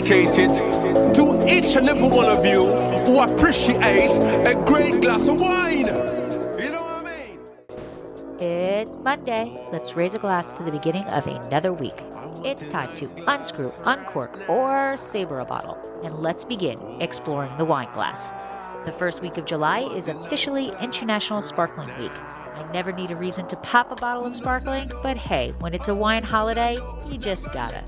dedicated to each and every one of you who appreciate a great glass of wine. You know what I mean? It's Monday. Let's raise a glass to the beginning of another week. It's time to unscrew, uncork, or saber a bottle. And let's begin exploring the wine glass. The first week of July is officially International Sparkling Week. I never need a reason to pop a bottle of sparkling, but hey, when it's a wine holiday, you just gotta.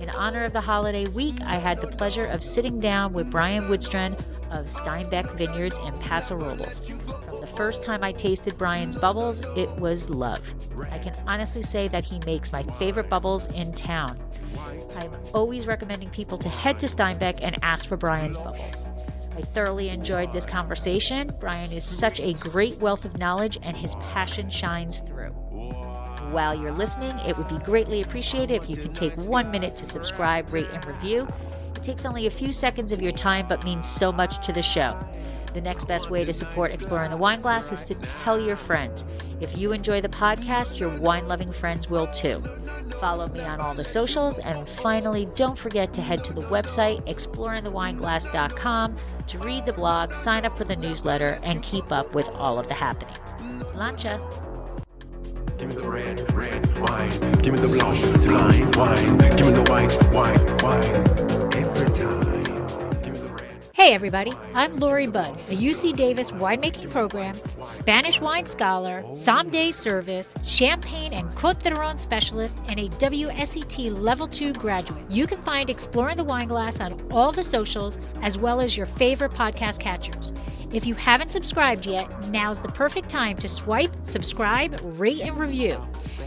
In honor of the holiday week, I had the pleasure of sitting down with Bryan Widstrand of Steinbeck Vineyards in Paso Robles. From the first time I tasted Bryan's bubbles, it was love. I can honestly say that he makes my favorite bubbles in town. I'm always recommending people to head to Steinbeck and ask for Bryan's bubbles. I thoroughly enjoyed this conversation. Bryan is such a great wealth of knowledge and his passion shines through. While you're listening, it would be greatly appreciated if you could take 1 minute to subscribe, rate, and review. It takes only a few seconds of your time but means so much to the show. The next best way to support Exploring the Wine Glass is to tell your friends. If you enjoy the podcast, your wine-loving friends will too. Follow me on all the socials, and finally, don't forget to head to the website exploringthewineglass.com to read the blog, sign up for the newsletter, and keep up with all of the happenings. Sláinte! Give me the red wine. Give me the blanc wine. Give me the white wine. Every time. Give me the red. Hey everybody, I'm Lori Budd, a UC Davis winemaking program, Spanish wine scholar, sommelier service, champagne and Côte d'Aron specialist, and a WSET Level 2 graduate. You can find Exploring the Wine Glass on all the socials, as well as your favorite podcast catchers. If you haven't subscribed yet, now's the perfect time to swipe, subscribe, rate, and review.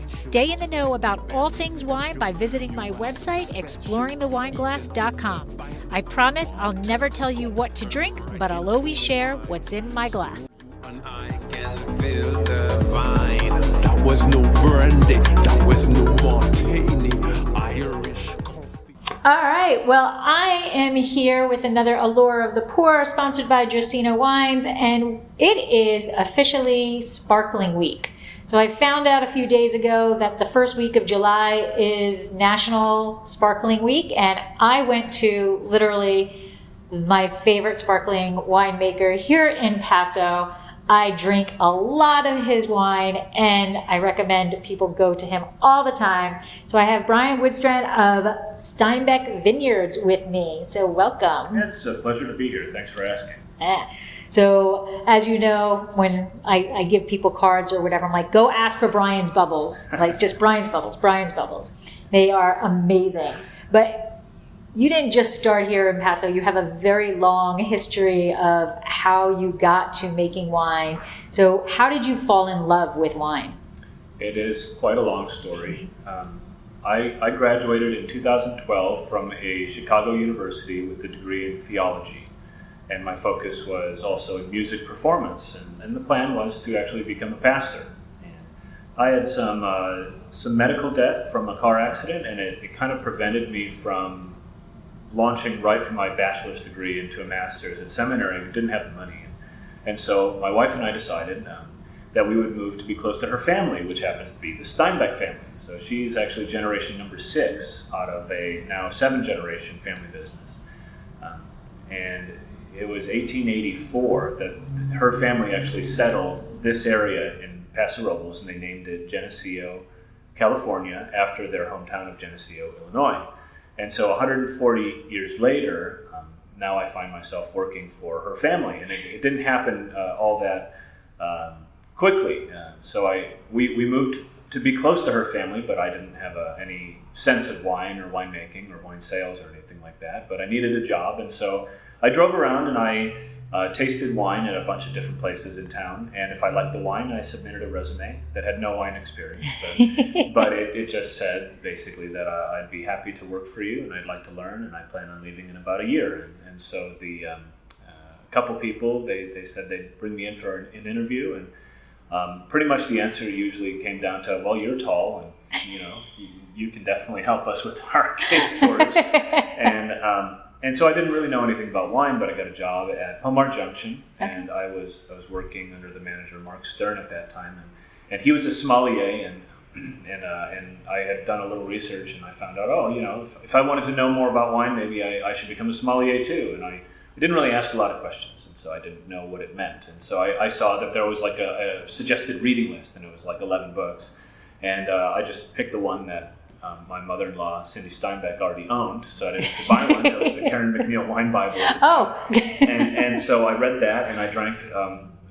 Stay in the know about all things wine by visiting my website, exploringthewineglass.com. I promise I'll never tell you what to drink, but I'll always share what's in my glass. And I can feel the vine. That was no brandy, that was no martini, Irish coffee. All right, well, I am here with another Allure of the Poor, sponsored by Dracena Wines, and it is officially Sparkling Week. So I found out a few days ago that the first week of July is National Sparkling Week, and I went to literally my favorite sparkling winemaker here in Paso. I drink a lot of his wine, and I recommend people go to him all the time. So I have Bryan Widstrand of Steinbeck Vineyards with me. So welcome. It's a pleasure to be here. Thanks for asking. So as you know, when I give people cards or whatever, I'm like, go ask for Bryan's bubbles. Like just Bryan's bubbles. They are amazing. But you didn't just start here in Paso. You have a very long history of how you got to making wine. So how did you fall in love with wine? It is quite a long story. I graduated in 2012 from a Chicago university with a degree in theology. And my focus was also in music performance. And the plan was to actually become a pastor. And I had some medical debt from a car accident, and it kind of prevented me from launching right from my bachelor's degree into a master's at seminary. We didn't have the money. And so my wife and I decided that we would move to be close to her family, which happens to be the Steinbeck family. So she's actually generation number 6 out of a now 7-generation family business. And it was 1884 that her family actually settled this area in Paso Robles, and they named it Geneseo, California, after their hometown of Geneseo, Illinois. And so 140 years later, now I find myself working for her family. And it didn't happen all that quickly. So we moved to be close to her family, but I didn't have any sense of wine or winemaking or wine sales or anything like that. But I needed a job, and so I drove around and I tasted wine at a bunch of different places in town. And if I liked the wine, I submitted a resume that had no wine experience. But it just said basically that I'd be happy to work for you and I'd like to learn, and I plan on leaving in about a year. And so a couple people, they said they'd bring me in for an interview. And pretty much the answer usually came down to, well, you're tall and you can definitely help us with our case storage. And so I didn't really know anything about wine, but I got a job at Palmar Junction, and I was working under the manager Mark Stern at that time, and he was a sommelier, and and I had done a little research, and I found out, if I wanted to know more about wine, maybe I should become a sommelier too. And I didn't really ask a lot of questions, and so I didn't know what it meant. And so I saw that there was like a suggested reading list, and it was like 11 books. And I just picked the one that my mother-in-law, Cindy Steinbeck, already owned, so I didn't have to buy one. That was the Karen McNeil Wine Bible. And so I read that, and I drank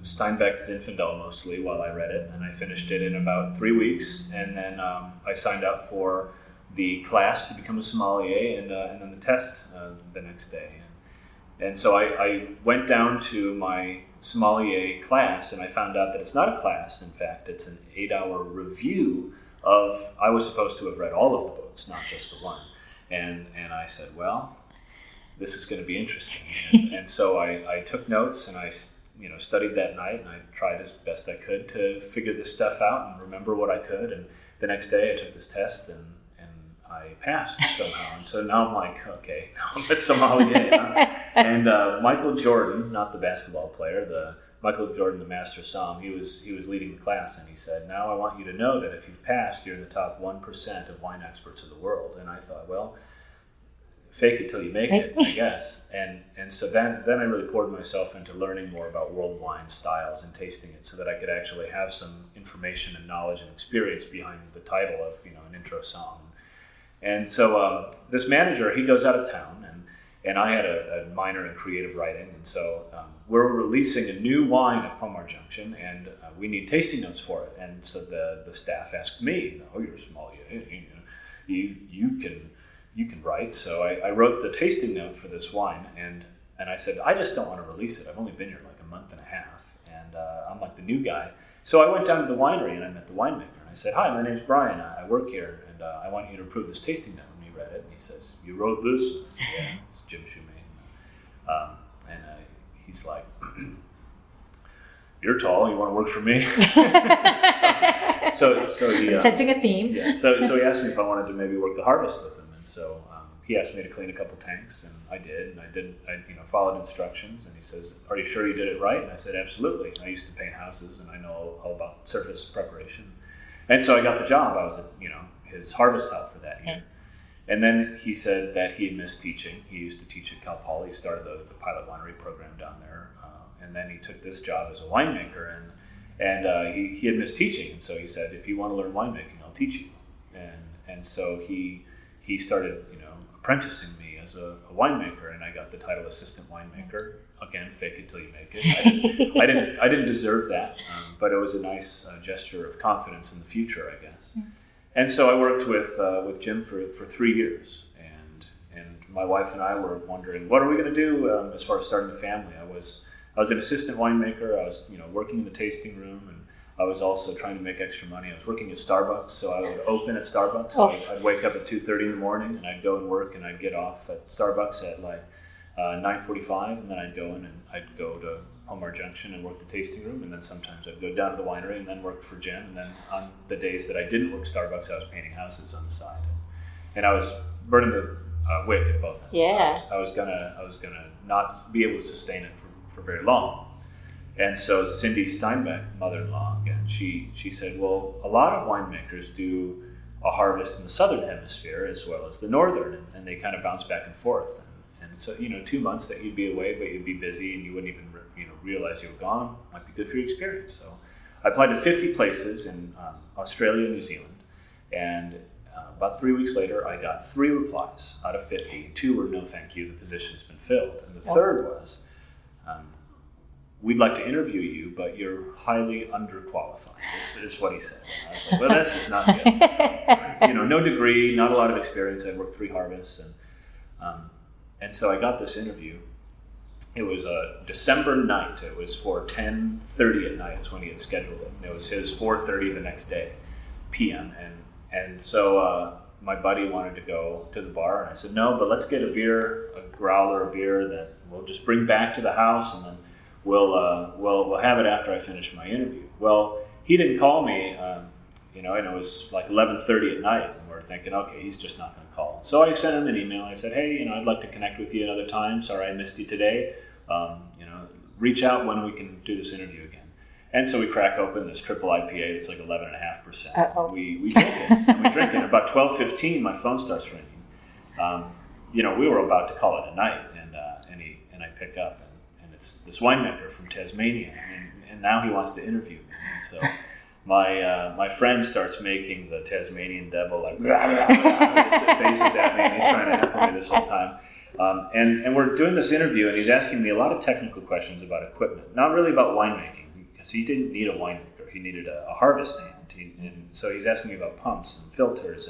Steinbeck's Zinfandel mostly while I read it, and I finished it in about 3 weeks. And then I signed up for the class to become a sommelier, and then the test the next day. And so I went down to my sommelier class, and I found out that it's not a class. In fact, it's an 8-hour review of, I was supposed to have read all of the books, not just the one. And I said, well, this is going to be interesting. And so I took notes, and I studied that night, and I tried as best I could to figure this stuff out and remember what I could. And the next day I took this test, and I passed somehow. And so now I'm like, okay, now I'm a sommelier. And Michael Jordan, not the basketball player, Michael Jordan, the master somm, he was leading the class, and he said, now I want you to know that if you've passed, you're in the top 1% of wine experts of the world. And I thought, well, fake it till you make it, I guess. And so then I really poured myself into learning more about world wine styles and tasting it, so that I could actually have some information and knowledge and experience behind the title of an intro somm. And so this manager, he goes out of town, and I had a minor in creative writing, and so we're releasing a new wine at Pomar Junction, and we need tasting notes for it. And so the staff asked me, "Oh, you're a sommelier, you can write." So I wrote the tasting note for this wine, and I said, I just don't want to release it. I've only been here like a month and a half, and I'm like the new guy. So I went down to the winery, and I met the winemaker, and I said, "Hi, my name's Bryan. I work here, and I want you to approve this tasting note." And he read it, and he says, "You wrote this?" I said, "Yeah, it's Jim Shoemate." And he's like, "You're tall. You want to work for me?" so he Sensing a theme. Yeah. So he asked me if I wanted to maybe work the harvest with him, and so he asked me to clean a couple tanks, and I did. I followed instructions, and he says, "Are you sure you did it right?" And I said, "Absolutely. I used to paint houses, and I know all about surface preparation." And so I got the job. I was his harvest help for that year. And then he said that he had missed teaching. He used to teach at Cal Poly. He started the pilot winery program down there, and then he took this job as a winemaker, and he had missed teaching. And so he said, "If you want to learn winemaking, I'll teach you." And so he started apprenticing me as a winemaker, and I got the title assistant winemaker. Again, fake it till you make it. I didn't deserve that, but it was a nice gesture of confidence in the future, I guess. Yeah. And so I worked with Jim for 3 years, and my wife and I were wondering, what are we going to do as far as starting a family? I was an assistant winemaker. I was working in the tasting room, and I was also trying to make extra money. I was working at Starbucks, so I would open at Starbucks. Oh. I'd wake up at 2:30 in the morning, and I'd go and work, and I'd get off at Starbucks at like 9:45, and then I'd go in and I'd go to Pomar Junction and work the tasting room, and then sometimes I'd go down to the winery and then work for Jim. And then on the days that I didn't work Starbucks, I was painting houses on the side, and I was burning the wick at both ends. Yeah. So I was gonna not be able to sustain it for very long. And so Cindy Steinbeck, mother-in-law, again, she said, well, a lot of winemakers do a harvest in the southern hemisphere as well as the northern, and they kind of bounce back and forth. And so 2 months that you'd be away, but you'd be busy, and you wouldn't even realize you were gone, might be good for your experience. So I applied to 50 places in Australia and New Zealand, and about 3 weeks later, I got 3 replies out of 50. 2 were no thank you, the position's been filled. And the third was, we'd like to interview you, but you're highly underqualified. This is what he said. And I was like, well, this is not good. No degree, not a lot of experience. I worked 3 harvests, and so I got this interview. It was a December night. It was for 10:30 at night is when he had scheduled it. And it was his 4:30 the next day, p.m. And so my buddy wanted to go to the bar, and I said, no, but let's get a beer, a growler of beer that we'll just bring back to the house, and then we'll have it after I finish my interview. Well, he didn't call me, and it was like 11:30 at night, and we're thinking, okay, he's just not going to call. So I sent him an email. I said, hey, I'd like to connect with you another time. Sorry I missed you today. Reach out when we can do this interview again. And so we crack open this triple IPA. It's like 11.5%. Uh-oh. We drink it. And we drink it. About 12:15, my phone starts ringing. We were about to call it a night, and I pick up, and it's this winemaker from Tasmania, and now he wants to interview me. And so my friend starts making the Tasmanian devil, like blah, blah, blah, faces at me, and he's trying to heckle me this whole time. And we're doing this interview, and he's asking me a lot of technical questions about equipment, not really about winemaking, because he didn't need a winemaker. He needed a harvest hand. And so he's asking me about pumps and filters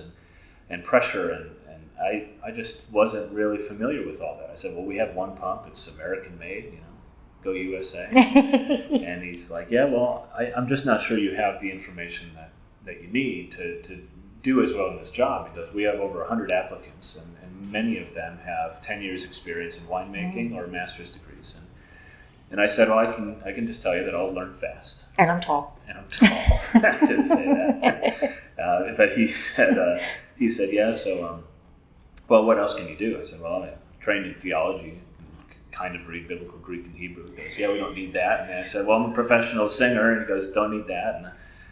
and pressure, and I just wasn't really familiar with all that. I said, well, we have one pump. It's American made, go USA. And he's like, yeah, well, I'm just not sure you have the information that you need to do as well in this job, because we have over 100 applicants, and many of them have 10 years experience in winemaking or master's degrees. And I said, well, I can just tell you that I'll learn fast. And I'm tall. I didn't say that. But he said, yeah, so, well, what else can you do? I said, well, I'm trained in theology, kind of read biblical Greek and Hebrew. He goes, yeah, we don't need that. And I said, well, I'm a professional singer. And he goes, don't need that. And I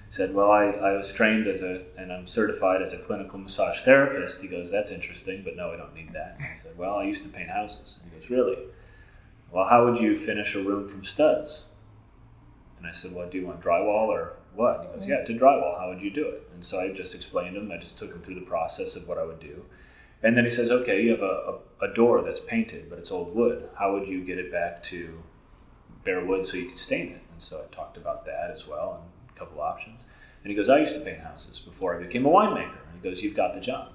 said, well, I was trained and I'm certified as a clinical massage therapist. He goes, that's interesting, but no, I don't need that. And I said, well, I used to paint houses. And he goes, really? Well, how would you finish a room from studs? And I said, well, do you want drywall or what? And he goes, yeah, to drywall. How would you do it? And so I just explained to him. I just took him through the process of what I would do. And then he says, okay, you have a door that's painted, but it's old wood. How would you get it back to bare wood so you could stain it? And so I talked about that as well, and a couple options. And he goes, I used to paint houses before I became a winemaker. And he goes, you've got the job.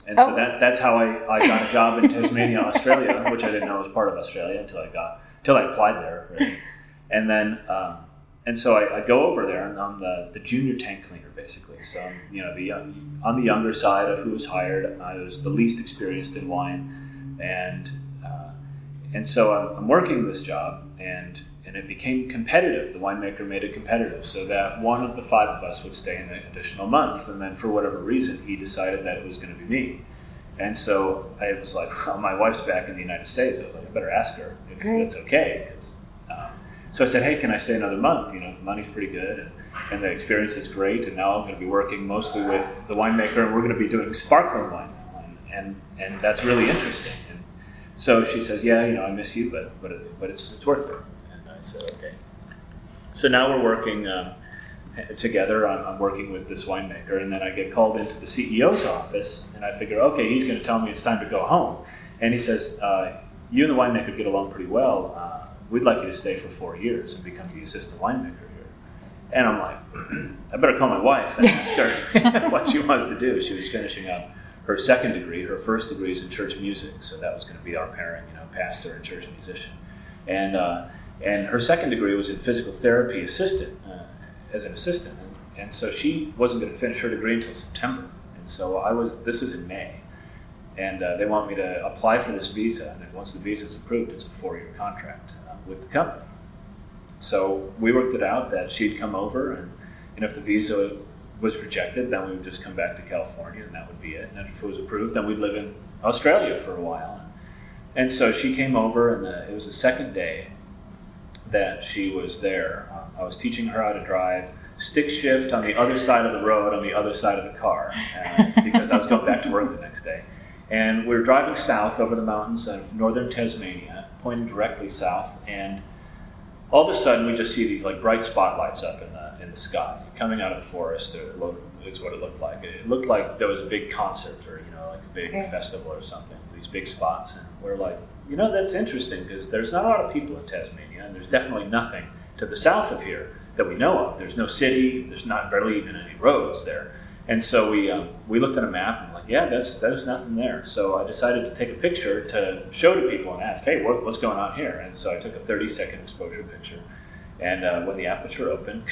And so that's how I got a job in Tasmania, Australia, which I didn't know was part of Australia until I applied there. Right? And then, and so I go over there, and I'm the junior tank cleaner, basically. So I'm, on the younger side of who was hired. I was the least experienced in wine, and so I'm working this job, and it became competitive. The winemaker made it competitive, so that one of the five of us would stay an additional month, and then for whatever reason, he decided that it was going to be me. And so I was like, well, my wife's back in the United States. I was like, I better ask her if that's okay, because. So I said, hey, can I stay another month? The money's pretty good, and the experience is great, and now I'm going to be working mostly with the winemaker, and we're going to be doing sparkling wine, and that's really interesting. And so she says, yeah, I miss you, but it's worth it. And I said, okay. So now we're working together. I'm working with this winemaker, and then I get called into the CEO's office, and I figure, okay, he's going to tell me it's time to go home. And he says, you and the winemaker get along pretty well. We'd like you to stay for 4 years and become the assistant winemaker here. And I'm like, I better call my wife and ask her what she wants to do. She was finishing up her second degree. Her first degree is in church music, so that was going to be our parent, pastor and church musician. And her second degree was in physical therapy assistant, as an assistant. And so she wasn't going to finish her degree until September. And so this is in May. And they want me to apply for this visa, and then once the visa is approved, it's a 4-year contract with the company. So we worked it out that she'd come over, and if the visa was rejected, then we would just come back to California, and that would be it. And if it was approved, then we'd live in Australia for a while. And so she came over, and it was the second day that she was there. I was teaching her how to drive stick shift on the other side of the road, on the other side of the car, because I was going back to work the next day. And we were driving south over the mountains of northern Tasmania, pointing directly south, and all of a sudden we just see these like bright spotlights up in the sky coming out of the forest. Is what it looked like. It looked like there was a big concert, or like a big festival or something. These big spots, and we're like, that's interesting, because there's not a lot of people in Tasmania, and there's definitely nothing to the south of here that we know of. There's no city. There's not barely even any roads there. And so we looked at a map, and like, yeah, there's nothing there. So I decided to take a picture to show to people and ask, hey, what's going on here? And so I took a 30-second exposure picture. And when the aperture opened,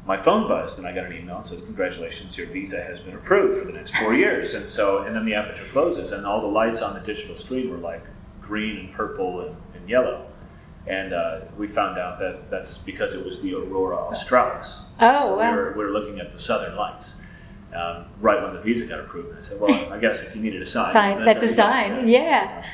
my phone buzzed, and I got an email that says, congratulations, your visa has been approved for the next 4 years. And then the aperture closes, and all the lights on the digital screen were like green and purple and yellow. And we found out that that's because it was the Aurora Australis. Oh, so wow. We were looking at the southern lights right when the visa got approved. And I said, well, I guess if you needed a sign. That's a sign, yeah.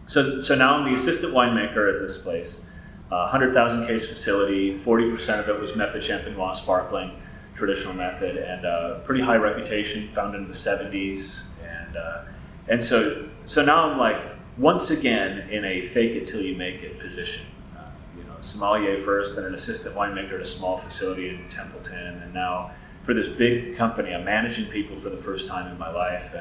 So now I'm the assistant winemaker at this place. 100,000 case facility. 40% of it was method champenois sparkling, traditional method, and pretty high reputation, founded in the 70s. And so now I'm like, once again, in a fake it till you make it position. Sommelier first, then an assistant winemaker at a small facility in Templeton, and now for this big company, I'm managing people for the first time in my life,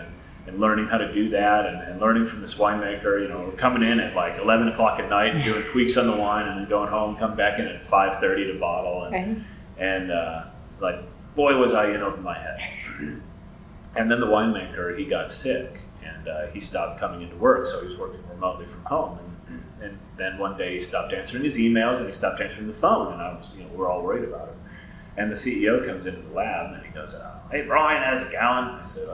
and learning how to do that, and learning from this winemaker. We're coming in at like 11 o'clock at night and doing tweaks on the wine, and then going home, come back in at 5:30 to bottle, and like, boy, was I in over my head. And then the winemaker, he got sick, and he stopped coming into work, so he was working remotely from home. And then one day he stopped answering his emails, and he stopped answering the phone, and I was, we're all worried about him. And the CEO comes into the lab, and he goes, "Hey, Bryan, how's it going?" I said,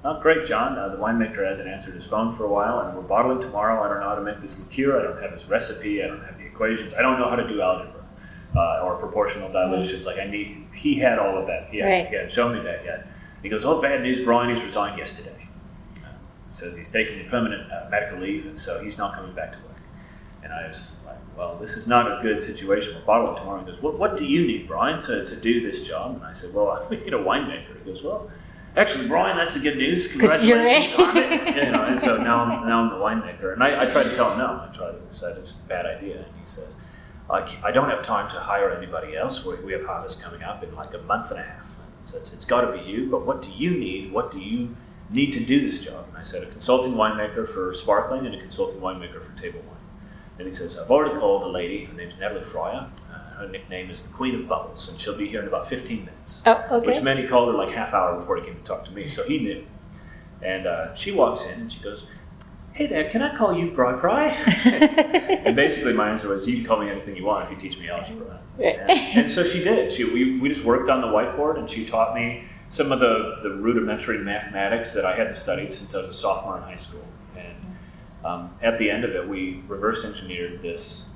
"Not great, John. The winemaker hasn't answered his phone for a while, and we're bottling tomorrow. I don't know how to make this liqueur. I don't have his recipe. I don't have the equations. I don't know how to do algebra or proportional dilutions. Like he had all of that. He hadn't shown me that yet." He goes, "Oh, bad news, Bryan. He's resigned yesterday. Says he's taking a permanent medical leave, and so he's not coming back to work." And I was like, well, this is not a good situation. We're bottling tomorrow. He goes, what do you need, Bryan, to do this job? And I said, well, I need a winemaker. He goes, well, actually, Bryan, that's the good news. Congratulations on it. And so now I'm the winemaker. And I tried to tell him no. I said it's a bad idea. And he says, I don't have time to hire anybody else. We have harvest coming up in like a month and a half. And he says, it's got to be you, but what do you need? What do you need to do this job? And I said, a consulting winemaker for sparkling and a consulting winemaker for table wine. And he says, I've already called a lady. Her name's Natalie Fryer. Her nickname is the Queen of Bubbles, and she'll be here in about 15 minutes. Oh, okay. Which meant he called her like half hour before he came to talk to me, so he knew. And she walks in and she goes, hey there, can I call you Bri? And basically my answer was, you can call me anything you want if you teach me algebra. And so she did. We just worked on the whiteboard, and she taught me some of the rudimentary mathematics that I hadn't studied since I was a sophomore in high school. And at the end of it, we reverse engineered this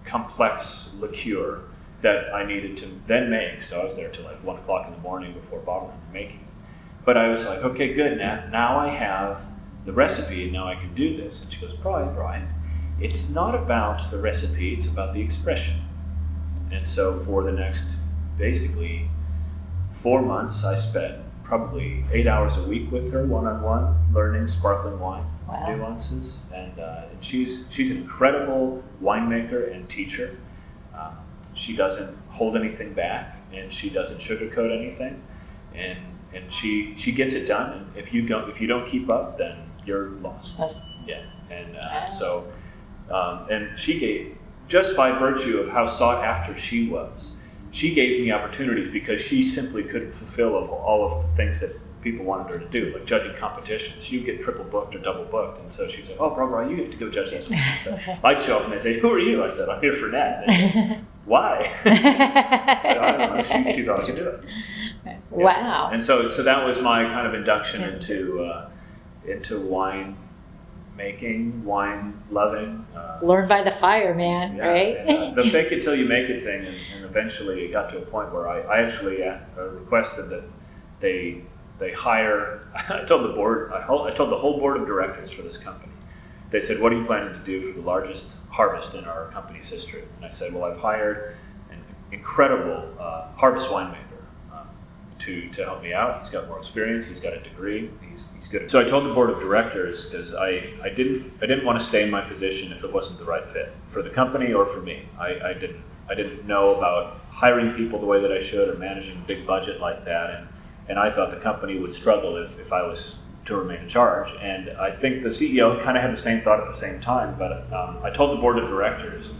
complex liqueur that I needed to then make. So I was there till like 1 o'clock in the morning before bottling and making it. But I was like, okay, good. Now I have the recipe, and now I can do this. And she goes, Bryan, it's not about the recipe, it's about the expression. And so for the next, basically, 4 months, I spent probably 8 hours a week with her, one-on-one, learning sparkling wine nuances. And she's an incredible winemaker and teacher. She doesn't hold anything back, and she doesn't sugarcoat anything. And she gets it done. And if you don't keep up, then you're lost. Yeah. And so she gave, just by virtue of how sought after she was, she gave me opportunities because she simply couldn't fulfill all of the things that people wanted her to do, like judging competitions. She'd get triple booked or double booked, and so she's like, "Oh, bro, you have to go judge this one." So I'd show up and they'd say, "Who are you?" I said, "I'm here for Nat." Said, why? So I don't know. She thought I could do it. Yeah. Wow. And so that was my kind of induction into wine making, wine loving. Learn by the fire, man, right? And, the fake it till you make it thing, and eventually it got to a point where I actually requested that they hire. I told the whole board of directors for this company. They said, "What are you planning to do for the largest harvest in our company's history?" And I said, "Well, I've hired an incredible harvest winemaker to help me out. He's got more experience. He's got a degree. He's good." So I told the board of directors, because I didn't want to stay in my position if it wasn't the right fit for the company or for me. I didn't know about hiring people the way that I should, or managing a big budget like that, and I thought the company would struggle if I was to remain in charge. And I think the CEO kind of had the same thought at the same time. But I told the board of directors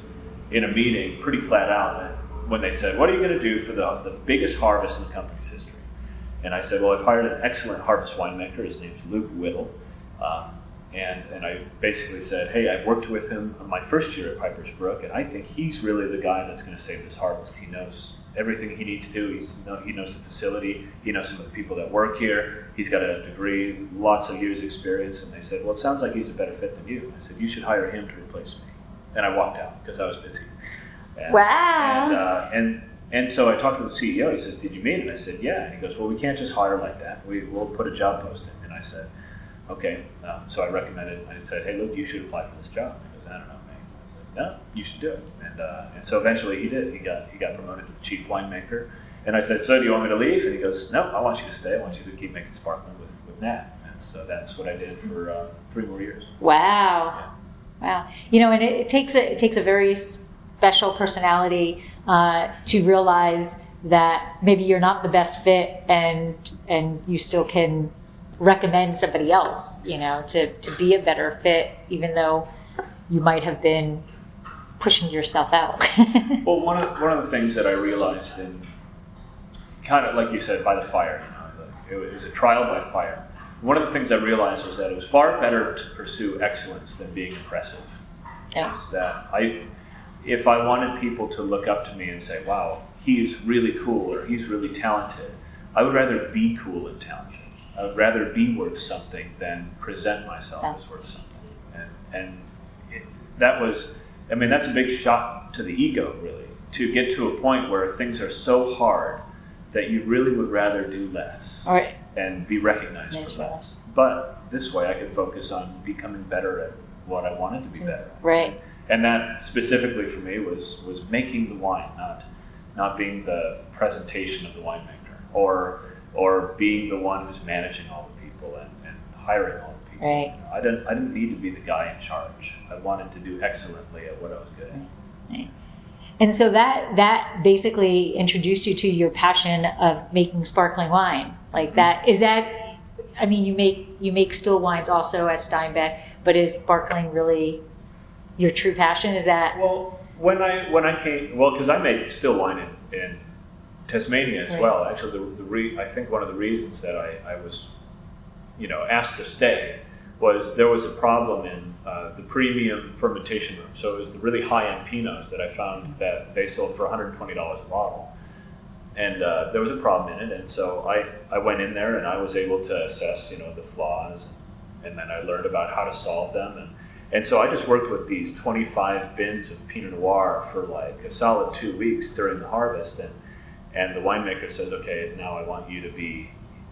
in a meeting, pretty flat out, when they said, "What are you going to do for the biggest harvest in the company's history?" And I said, "Well, I've hired an excellent harvest winemaker. His name's Luke Whittle." And I basically said, "Hey, I worked with him my first year at Piper's Brook, and I think he's really the guy that's going to save this harvest. He knows everything he needs to. He knows the facility. He knows some of the people that work here. He's got a degree, lots of years experience." And they said, "Well, it sounds like he's a better fit than you." I said, "You should hire him to replace me." And I walked out because I was busy. Wow. And so I talked to the CEO. He says, "Did you mean it?" I said, "Yeah." And he goes, "Well, we can't just hire like that. We'll put a job posting." And I said, "Okay." So I recommended. I said, "Hey, look, you should apply for this job." He goes, "I don't know, man." I said, no, you should do it. And so eventually he did. He got promoted to the chief winemaker. And I said, so do you want me to leave? And he goes, no, I want you to stay. I want you to keep making sparkling with Nat. And so that's what I did for 3 more years. Wow. Yeah. Wow. You know, and it takes a very special personality to realize that maybe you're not the best fit and you still can recommend somebody else, you know, to be a better fit, even though you might have been pushing yourself out. Well, one of the things that I realized in kind of like you said, by the fire, you know, it was a trial by fire. One of the things I realized was that it was far better to pursue excellence than being impressive. Yeah. Is that if I wanted people to look up to me and say, wow, he's really cool or he's really talented, I would rather be cool and talented. I would rather be worth something than present myself as worth something. And that's a big shot to the ego, really, to get to a point where things are so hard that you really would rather do less and be recognized for less. But this way I could focus on becoming better at what I wanted to be better at. Right. And that specifically for me was making the wine, not being the presentation of the winemaker or being the one who's managing all the people and hiring all the people. Right. You know, I didn't need to be the guy in charge. I wanted to do excellently at what I was good at. Right. And so that basically introduced you to your passion of making sparkling wine. Like that, is that, I mean, you make still wines also at Steinbeck, but is sparkling really your true passion? Is that? Well, when I came, because I made still wine in Tasmania as well. Actually, I think one of the reasons that I was, you know, asked to stay was there was a problem in the premium fermentation room. So it was the really high-end Pinots that I found that they sold for $120 a bottle. And there was a problem in it. And so I went in there and I was able to assess, you know, the flaws. And then I learned about how to solve them. And so I just worked with these 25 bins of Pinot Noir for like a solid 2 weeks during the harvest. And the winemaker says, okay, now I want you to be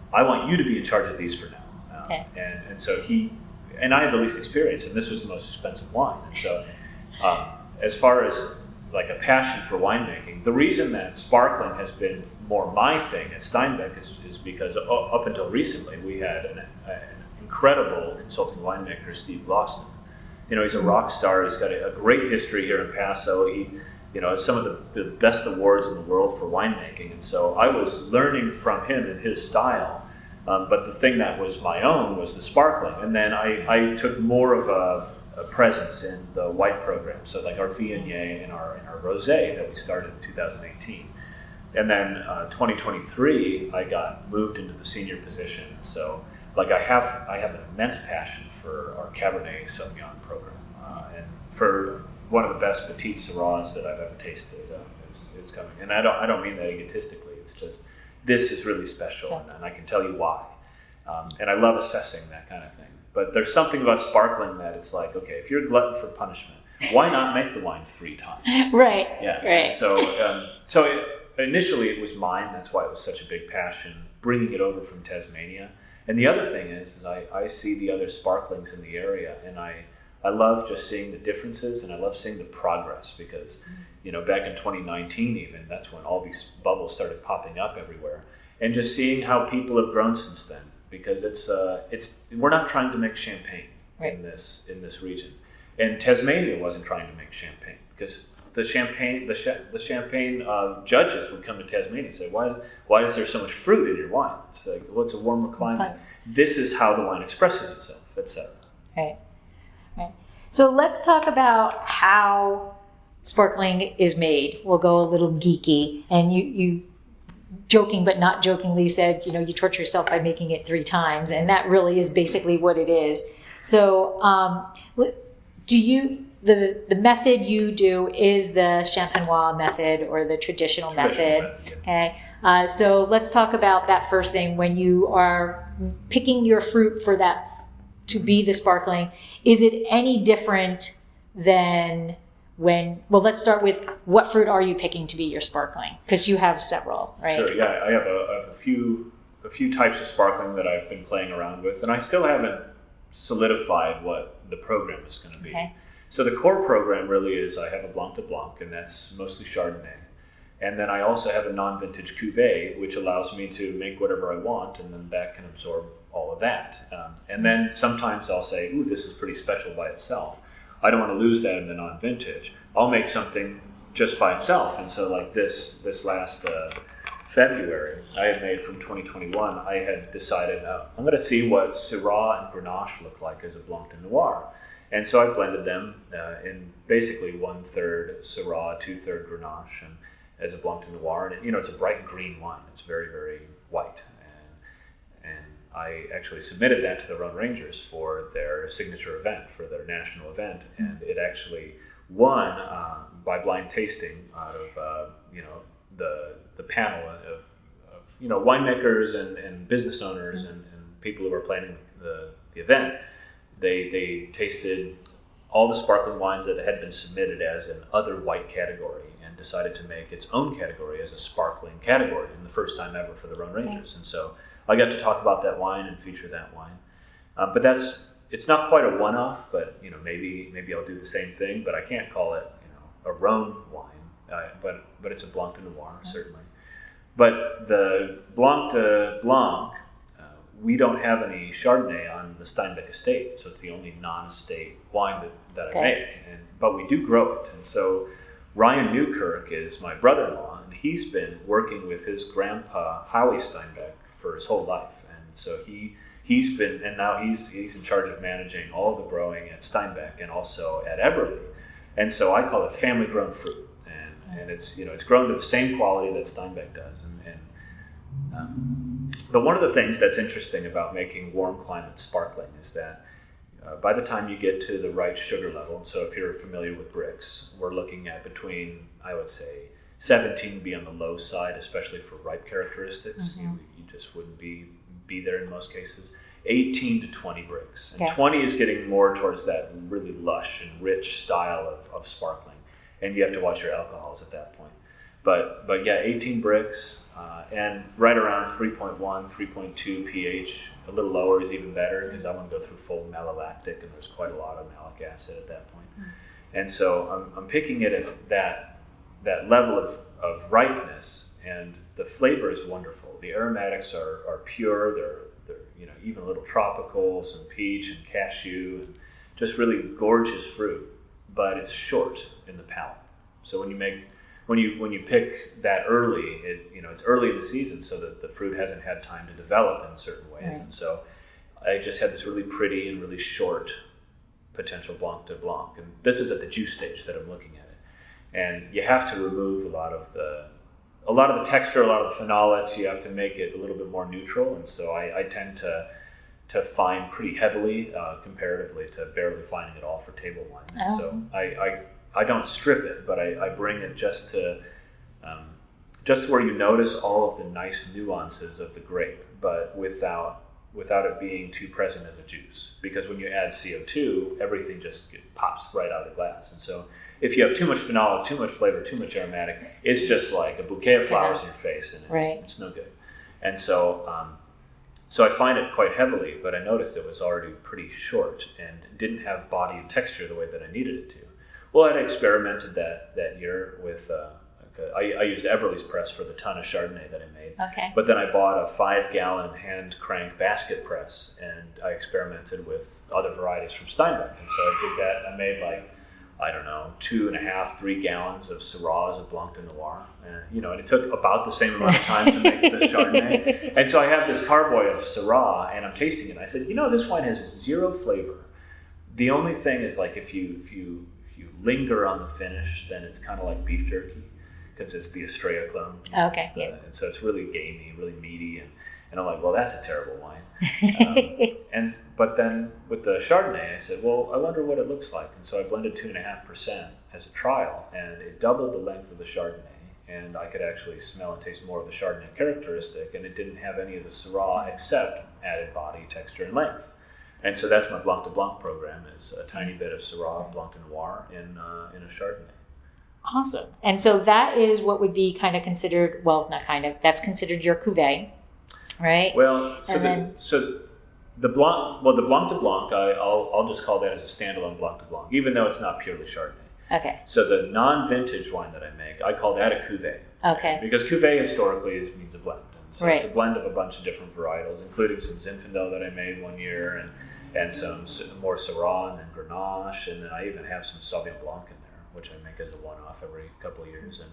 in charge of these for now. Okay. And so I had the least experience, and this was the most expensive wine. And so as far as like a passion for winemaking, the reason that sparkling has been more my thing at Steinbeck is because up until recently, we had an incredible consulting winemaker, Steve Gloston. You know, he's a rock star. He's got a great history here in Paso. He, you know, some of the best awards in the world for winemaking. And so I was learning from him and his style. But the thing that was my own was the sparkling. And then I took more of a presence in the white program. So like our Viognier and our Rosé that we started in 2018. And then 2023, I got moved into the senior position. So like I have an immense passion for our Cabernet Sauvignon program. And for one of the best Petite Syrahs that I've ever tasted is coming. And I don't mean that egotistically. It's just, this is really special, and I can tell you why. And I love assessing that kind of thing. But there's something about sparkling that it's like, okay, if you're a glutton for punishment, why not make the wine 3 times? Right. Yeah. Right. So initially it was mine. That's why it was such a big passion, bringing it over from Tasmania. And the other thing is I see the other sparklings in the area, and I love just seeing the differences, and I love seeing the progress because, you know, back in 2019 even, that's when all these bubbles started popping up everywhere. And just seeing how people have grown since then, because we're not trying to make champagne in this region. And Tasmania wasn't trying to make champagne because the champagne judges would come to Tasmania and say, why is there so much fruit in your wine? It's like, well, it's a warmer climate. Okay. This is how the wine expresses itself, etc. Right. So let's talk about how sparkling is made. We'll go a little geeky. And you joking but not jokingly said, you know, you torture yourself by making it 3 times. And that really is basically what it is. So the method you do is the champenois method or the traditional method. Okay. So let's talk about that first thing. When you are picking your fruit for that to be the sparkling, is it any different than let's start with what fruit are you picking to be your sparkling? Because you have several, right? Sure, yeah. I have a few types of sparkling that I've been playing around with, and I still haven't solidified what the program is going to be. Okay. So the core program really is I have a Blanc de Blanc, and that's mostly Chardonnay. And then I also have a non-vintage cuvee, which allows me to make whatever I want, and then that can absorb all of that. And then sometimes I'll say, ooh, this is pretty special by itself. I don't want to lose that in the non-vintage. I'll make something just by itself. And so like this last February, I had made from 2021, I had decided I'm going to see what Syrah and Grenache look like as a Blanc de Noir. And so I blended them in basically 1/3 Syrah, 2/3 Grenache, and as a Blanc de Noir. And it's a bright green wine. It's very, very white. And I actually submitted that to the Rhone Rangers for their signature event, for their national event. And it actually won by blind tasting out of, the panel of winemakers and business owners and people who were planning the event. They tasted all the sparkling wines that had been submitted as an other white category and decided to make its own category as a sparkling category, and the first time ever for the Rhone Rangers. And so I got to talk about that wine and feature that wine. But it's not quite a one-off, but maybe I'll do the same thing, but I can't call it a Rhone wine, but it's a Blanc de Noir, certainly. But the Blanc de Blanc, we don't have any Chardonnay on the Steinbeck estate, so it's the only non-estate wine that I make. But we do grow it, and so Ryan Newkirk is my brother-in-law, and he's been working with his grandpa Howie Steinbeck for his whole life, and so he's been, and now he's in charge of managing all the growing at Steinbeck and also at Eberly, and so I call it family-grown fruit, and it's grown to the same quality that Steinbeck does, but one of the things that's interesting about making warm climate sparkling is that by the time you get to the right sugar level, and so if you're familiar with bricks, we're looking at between, I would say, 17 be on the low side, especially for ripe characteristics. You just wouldn't be there in most cases. 18 to 20 bricks. And 20 is getting more towards that really lush and rich style of sparkling. And you have to watch your alcohols at that point. But yeah, 18 bricks, and right around 3.1, 3.2 pH. A little lower is even better because I want to go through full malolactic, and there's quite a lot of malic acid at that point. And so I'm picking it at that level of ripeness, and the flavor is wonderful. The aromatics are pure. They're even a little tropical, some peach and cashew, and just really gorgeous fruit. But it's short in the palate. So when you pick that early, it's early in the season, so that the fruit hasn't had time to develop in certain ways. Right. And so I just had this really pretty and really short potential Blanc de Blanc. And this is at the juice stage that I'm looking at it. And you have to remove a lot of the texture, a lot of the phenolates. You have to make it a little bit more neutral. And so I tend to fine pretty heavily comparatively to barely fining at all for table wine. And so I don't strip it, but I bring it just where you notice all of the nice nuances of the grape, but without it being too present as a juice. Because when you add CO2, everything just pops right out of the glass. And so if you have too much phenolic, too much flavor, too much aromatic, it's just like a bouquet of flowers in your face, and it's no good. And so I find it quite heavily, but I noticed it was already pretty short and didn't have body and texture the way that I needed it to. Well, I'd experimented that year with, I used Eberly's press for the ton of Chardonnay that I made. Okay. But then I bought a 5-gallon hand crank basket press, and I experimented with other varieties from Steinbeck. And so I did that, and I made 2.5, 3 gallons of Syrah as a Blanc de Noir. And it took about the same amount of time to make the Chardonnay. And so I have this carboy of Syrah, and I'm tasting it. And I said, this wine has 0 flavor. The only thing is, if you linger on the finish, then it's kind of like beef jerky, because it's the Estrella clone. Okay, and so it's really gamey, really meaty, and I'm like, well, that's a terrible wine. But then with the Chardonnay, I said, well, I wonder what it looks like. And so I blended 2.5% as a trial, and it doubled the length of the Chardonnay, and I could actually smell and taste more of the Chardonnay characteristic, and it didn't have any of the Syrah except added body, texture, and length. And so that's my Blanc de Blanc program, is a tiny bit of Syrah, Blanc de Noir in a Chardonnay. Awesome. And so that is what would be kind of considered, well, not kind of, that's considered your cuvee, right? Well, The Blanc de Blanc, I'll just call that as a standalone Blanc de Blanc, even though it's not purely Chardonnay. Okay. So the non-vintage wine that I make, I call that a cuvee. Okay. Because cuvee historically means a blend. And so Right. it's a blend of a bunch of different varietals, including some Zinfandel that I made one year, and some more Syrah and Grenache, and then I even have some Sauvignon Blanc in there, which I make as a one-off every couple of years. And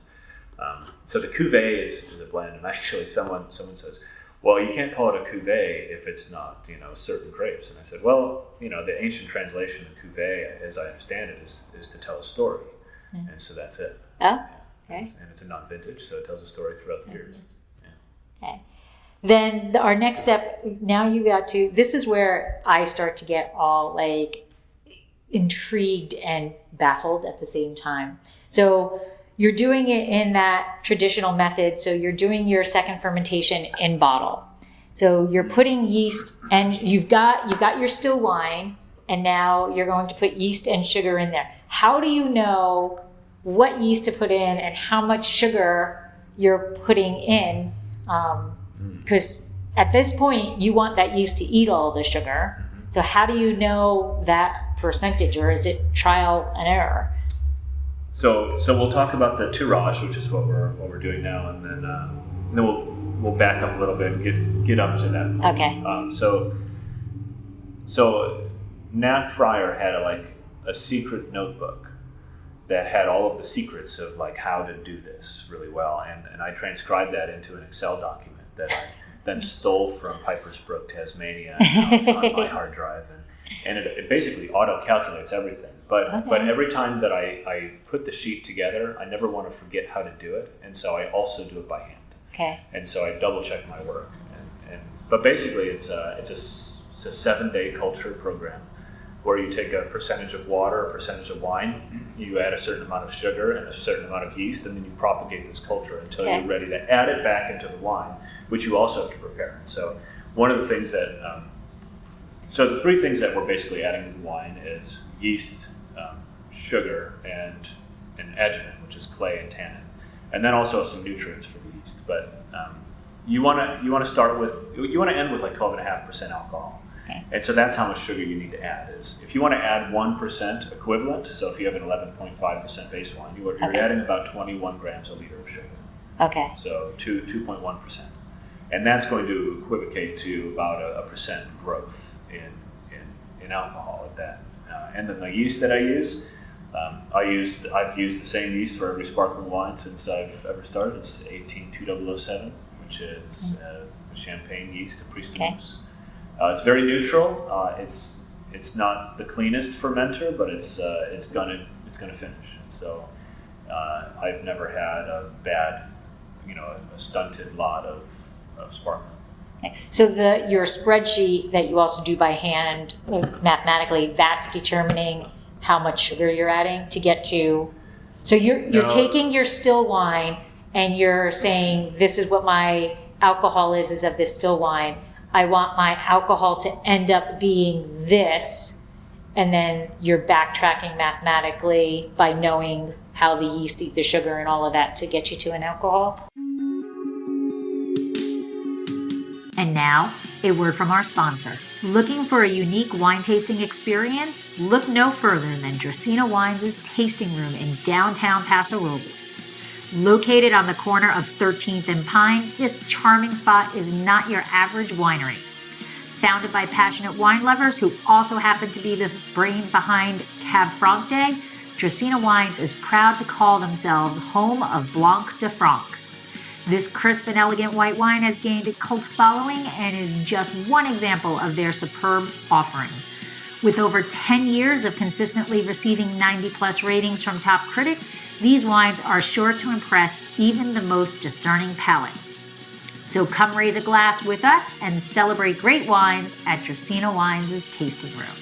so the cuvee is a blend, and actually someone says, well, you can't call it a cuvee if it's not, certain grapes. And I said, well, the ancient translation of cuvee, as I understand it, is to tell a story. And so that's it. Oh, okay. And it's a non-vintage, so it tells a story throughout the years. Yeah. Okay. Then our next step, now you got to, this is where I start to get all like intrigued and baffled at the same time. So you're doing it in that traditional method. So you're doing your second fermentation in bottle. So you're putting yeast, and you've got your still wine, and now you're going to put yeast and sugar in there. How do you know what yeast to put in and how much sugar you're putting in? Because at this point, you want that yeast to eat all the sugar. So how do you know that percentage, or is it trial and error? So we'll talk about the tirage, which is what we're doing now, and then we'll back up a little bit and get up to that point. Okay. So Nat Fryer had a secret notebook that had all of the secrets of like how to do this really well, and I transcribed that into an Excel document that I then stole from Piper's Brook, Tasmania, and now it's on my hard drive, and it basically auto calculates everything. But every time that I put the sheet together, I never want to forget how to do it, and so I also do it by hand. Okay. And so I double check my work, but basically it's a 7-day culture program where you take a percentage of water, a percentage of wine, you add a certain amount of sugar and a certain amount of yeast, and then you propagate this culture until you're ready to add it back into the wine, which you also have to prepare. And so one of the things that so the three things that we're basically adding to the wine is yeast, sugar, and an adjuvant, which is clay and tannin, and then also some nutrients for the yeast. But you want to end with like 12.5% alcohol, and so that's how much sugar you need to add. Is if you want to add 1% equivalent, so if you have an 11.5% base wine, you're adding about 21 grams a liter of sugar. Okay. So 2.1%, and that's going to equivocate to about a percent growth in alcohol at that. And then the yeast that I use, I've used the same yeast for every sparkling wine since I've ever started. It's 18207, which is a champagne yeast, a Pristinus. It's very neutral. It's not the cleanest fermenter, but it's gonna finish. And so I've never had a bad, a stunted lot of sparkling. So your spreadsheet that you also do by hand mathematically, that's determining how much sugar you're adding to get to. So you're taking your still wine and you're saying, this is what my alcohol is of this still wine. I want my alcohol to end up being this, and then you're backtracking mathematically by knowing how the yeast eat the sugar and all of that to get you to an alcohol. And now, a word from our sponsor. Looking for a unique wine tasting experience? Look no further than Dracaena Wines' tasting room in downtown Paso Robles. Located on the corner of 13th and Pine, this charming spot is not your average winery. Founded by passionate wine lovers who also happen to be the brains behind Cab Franc Day, Dracaena Wines is proud to call themselves home of Blanc de Franc. This crisp and elegant white wine has gained a cult following and is just one example of their superb offerings. With over 10 years of consistently receiving 90+ ratings from top critics, these wines are sure to impress even the most discerning palates. So come raise a glass with us and celebrate great wines at Dracaena Wines' tasting room.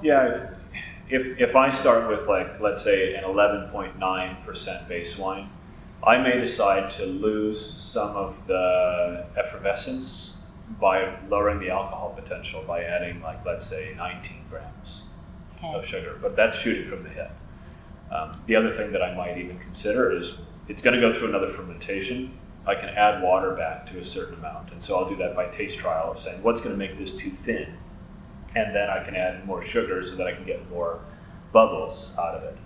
Yeah, if I start with let's say an 11.9% base wine, I may decide to lose some of the effervescence by lowering the alcohol potential by adding let's say 19 grams of sugar, but that's shooting from the hip. The other thing that I might even consider is it's going to go through another fermentation, I can add water back to a certain amount. And so I'll do that by taste trial of saying, what's going to make this too thin? And then I can add more sugar so that I can get more bubbles out of it.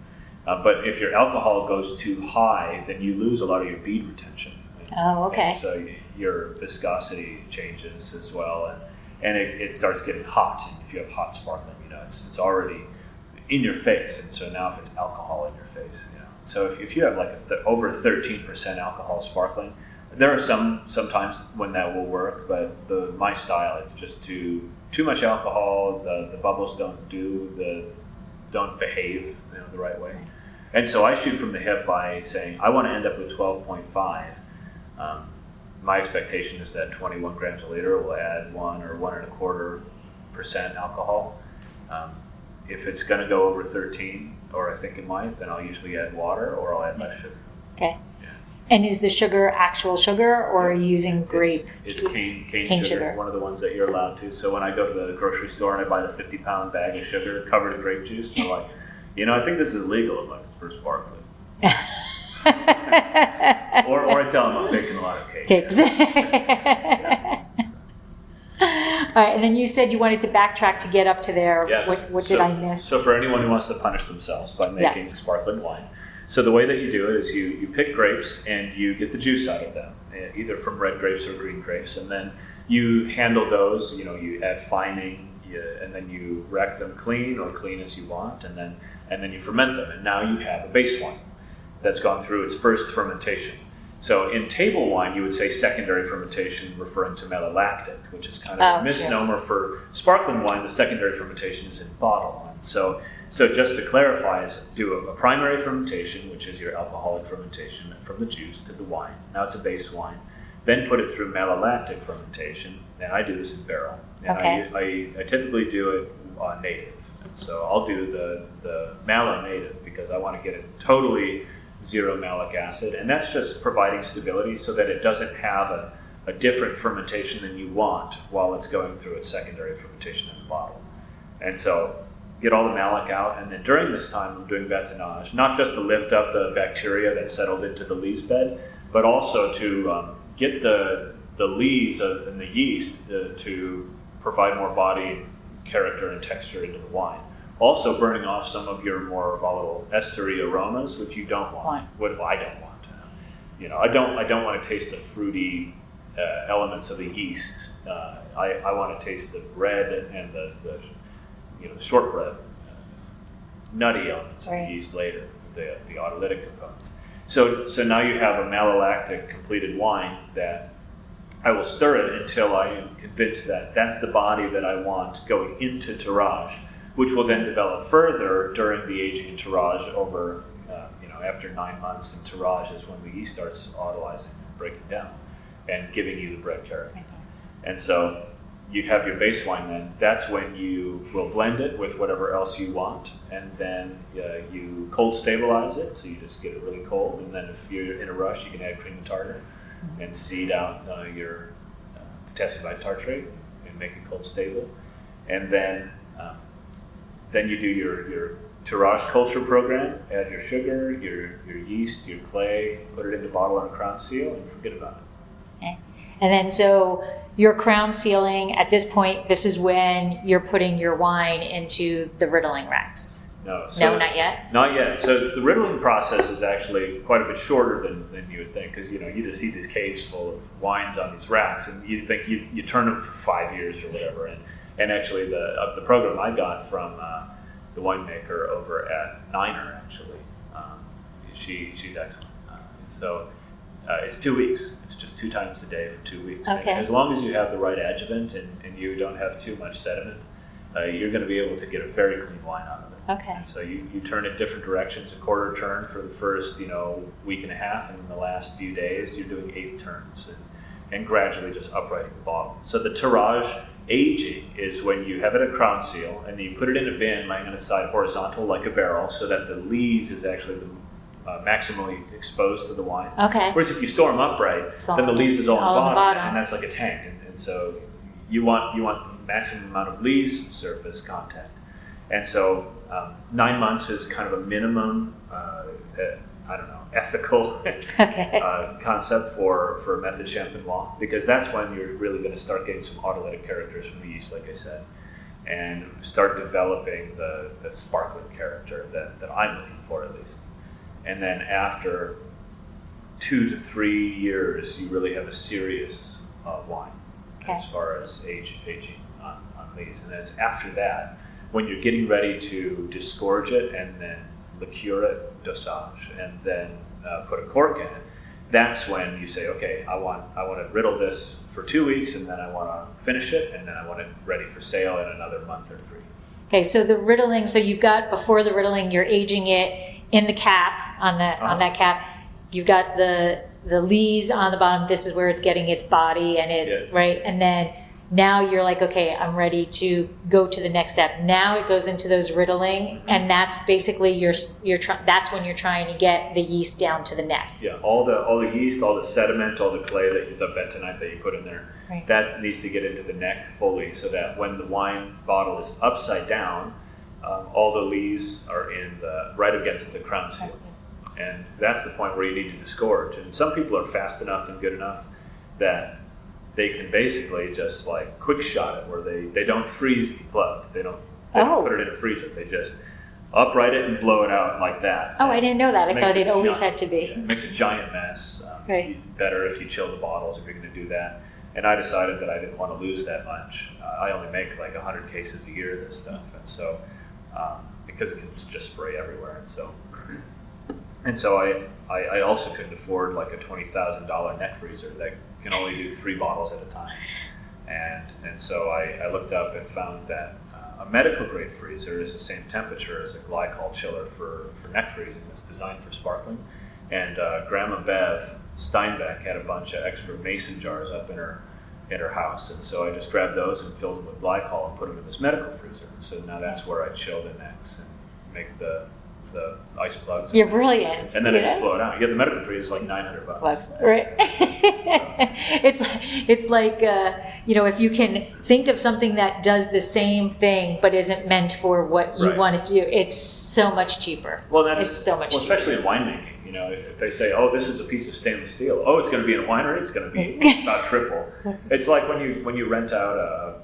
But if your alcohol goes too high, then you lose a lot of your bead retention. Oh, okay. And so your viscosity changes as well, and it starts getting hot. And if you have hot sparkling, it's already in your face. And so now if it's alcohol in your face, so if you have like over 13% alcohol sparkling, there are sometimes when that will work, but my style, it's just too much alcohol. The bubbles don't behave the right way. And so I shoot from the hip by saying I want to end up with 12.5. My expectation is that 21 grams a liter will add 1 or 1.25% alcohol. If it's going to go over 13, or I think it might, then I'll usually add water or I'll add less sugar. Okay. Yeah. And is the sugar actual sugar, or are you using grape? It's cane sugar, one of the ones that you're allowed to. So when I go to the grocery store and I buy the 50-pound bag of sugar covered in grape juice, they're like, I think this is legal. I'm like, it's for sparkling. or I tell them I'm baking a lot of cakes. Yeah. All right, and then you said you wanted to backtrack to get up to there. Yes. What did I miss? So for anyone who wants to punish themselves by making sparkling wine, so the way that you do it is you pick grapes and you get the juice out of them, either from red grapes or green grapes, and then you handle those. You add fining, and then you rack them clean or clean as you want, and then you ferment them, and now you have a base wine that's gone through its first fermentation. So in table wine, you would say secondary fermentation, referring to malolactic, which is kind of a misnomer for sparkling wine. The secondary fermentation is in bottle wine. So just to clarify, is do a primary fermentation, which is your alcoholic fermentation from the juice to the wine. Now it's a base wine. Then put it through malolactic fermentation, and I do this in barrel. And I typically do it native. And so I'll do the malo native because I want to get it totally zero malic acid, and that's just providing stability so that it doesn't have a different fermentation than you want while it's going through its secondary fermentation in the bottle. And so get all the malic out, and then during this time I'm doing batonnage, not just to lift up the bacteria that settled into the lees bed, but also to get the lees and the yeast to provide more body, character, and texture into the wine. Also burning off some of your more volatile estery aromas, which you don't want. What I don't want. I don't want to taste the fruity elements of the yeast. I want to taste the bread and the shortbread, nutty elements of the yeast later, the autolytic components. So now you have a malolactic completed wine that I will stir it until I am convinced that that's the body that I want going into tirage, which will then develop further during the aging in tirage over, after 9 months in tirage is when the yeast starts autolyzing and breaking down and giving you the bread character. And so you have your base wine then. That's when you will blend it with whatever else you want, and then you cold stabilize it, so you just get it really cold, and then if you're in a rush, you can add cream and tartar and seed out your potassium bitartrate and make it cold stable. And then you do your tirage culture program, add your sugar, your yeast, your clay, put it in the bottle on a crown seal, and forget about it. Okay. And then so your crown sealing, at this point, this is when you're putting your wine into the riddling racks. No, not yet? Not yet. So the riddling process is actually quite a bit shorter than you would think, because you just see these caves full of wines on these racks, and you think you turn them for 5 years or whatever. And actually the program I got from the winemaker over at Niner, actually, she's excellent. It's 2 weeks. It's just 2 times a day for 2 weeks. Okay. And as long as you have the right adjuvant and you don't have too much sediment, you're going to be able to get a very clean wine out of it. Okay. And so you turn it different directions, a quarter turn for the first week and a half, and in the last few days you're doing 1/8 turns and gradually just uprighting the bottle. So the tirage aging is when you have it at crown seal and then you put it in a bin laying on its side horizontal like a barrel, so that the lees is actually maximally exposed to the wine. Okay. Whereas if you store them upright, then the lees is all on the bottom, and that's like a tank. And so you want the maximum amount of lees surface contact. And so 9 months is kind of a minimum I don't know, ethical concept for method champenois, because that's when you're really going to start getting some autolytic characters from the yeast, like I said, and start developing the sparkling character that I'm looking for, at least. And then after 2 to 3 years, you really have a serious wine as far as aging on these. And it's after that, when you're getting ready to disgorge it and then liqueur it, dosage, and then put a cork in it, that's when you say, okay, I want to riddle this for 2 weeks, and then I want to finish it, and then I want it ready for sale in another month or 3. Okay, so the riddling, so you've got, before the riddling, you're aging it in the cap, on that cap. You've got the lees on the bottom. This is where it's getting its body and it, right? And then now you're like, okay, I'm ready to go to the next step. Now it goes into those riddling, and that's basically that's when you're trying to get the yeast down to the neck. Yeah, all the yeast, all the sediment, all the clay, the bentonite that you put in there, right, that needs to get into the neck fully, so that when the wine bottle is upside down, all the lees are right against the crown seal. And that's the point where you need to disgorge. And some people are fast enough and good enough that they can basically just like quick shot it, where they don't freeze the plug. They don't put it in a freezer. They just upright it and blow it out like that. Oh, I didn't know that. I thought it always had to be. Yeah, it makes a giant mess. Right. Better if you chill the bottles if you're going to do that. And I decided that I didn't want to lose that much. I only make like 100 cases a year of this stuff. And so, because it can just spray everywhere. And so I also couldn't afford like a $20,000 neck freezer that can only do 3 bottles at a time. And so I looked up and found that a medical grade freezer is the same temperature as a glycol chiller for neck freezing. It's designed for sparkling. And Grandma Bev Steinbeck had a bunch of extra mason jars up in her house. And so I just grabbed those and filled them with glycol and put them in this medical freezer. So now that's where I chill the necks and make the ice plugs. You're brilliant. And then I just blow it out. Yeah, the medical freezer is like $900. Right. It's like if you can think of something that does the same thing but isn't meant for what you want to do, it's so much cheaper. Well, it's so much cheaper. Especially in winemaking. If they say, "Oh, this is a piece of stainless steel," oh, it's going to be in a winery. It's going to be about triple. It's like when you rent out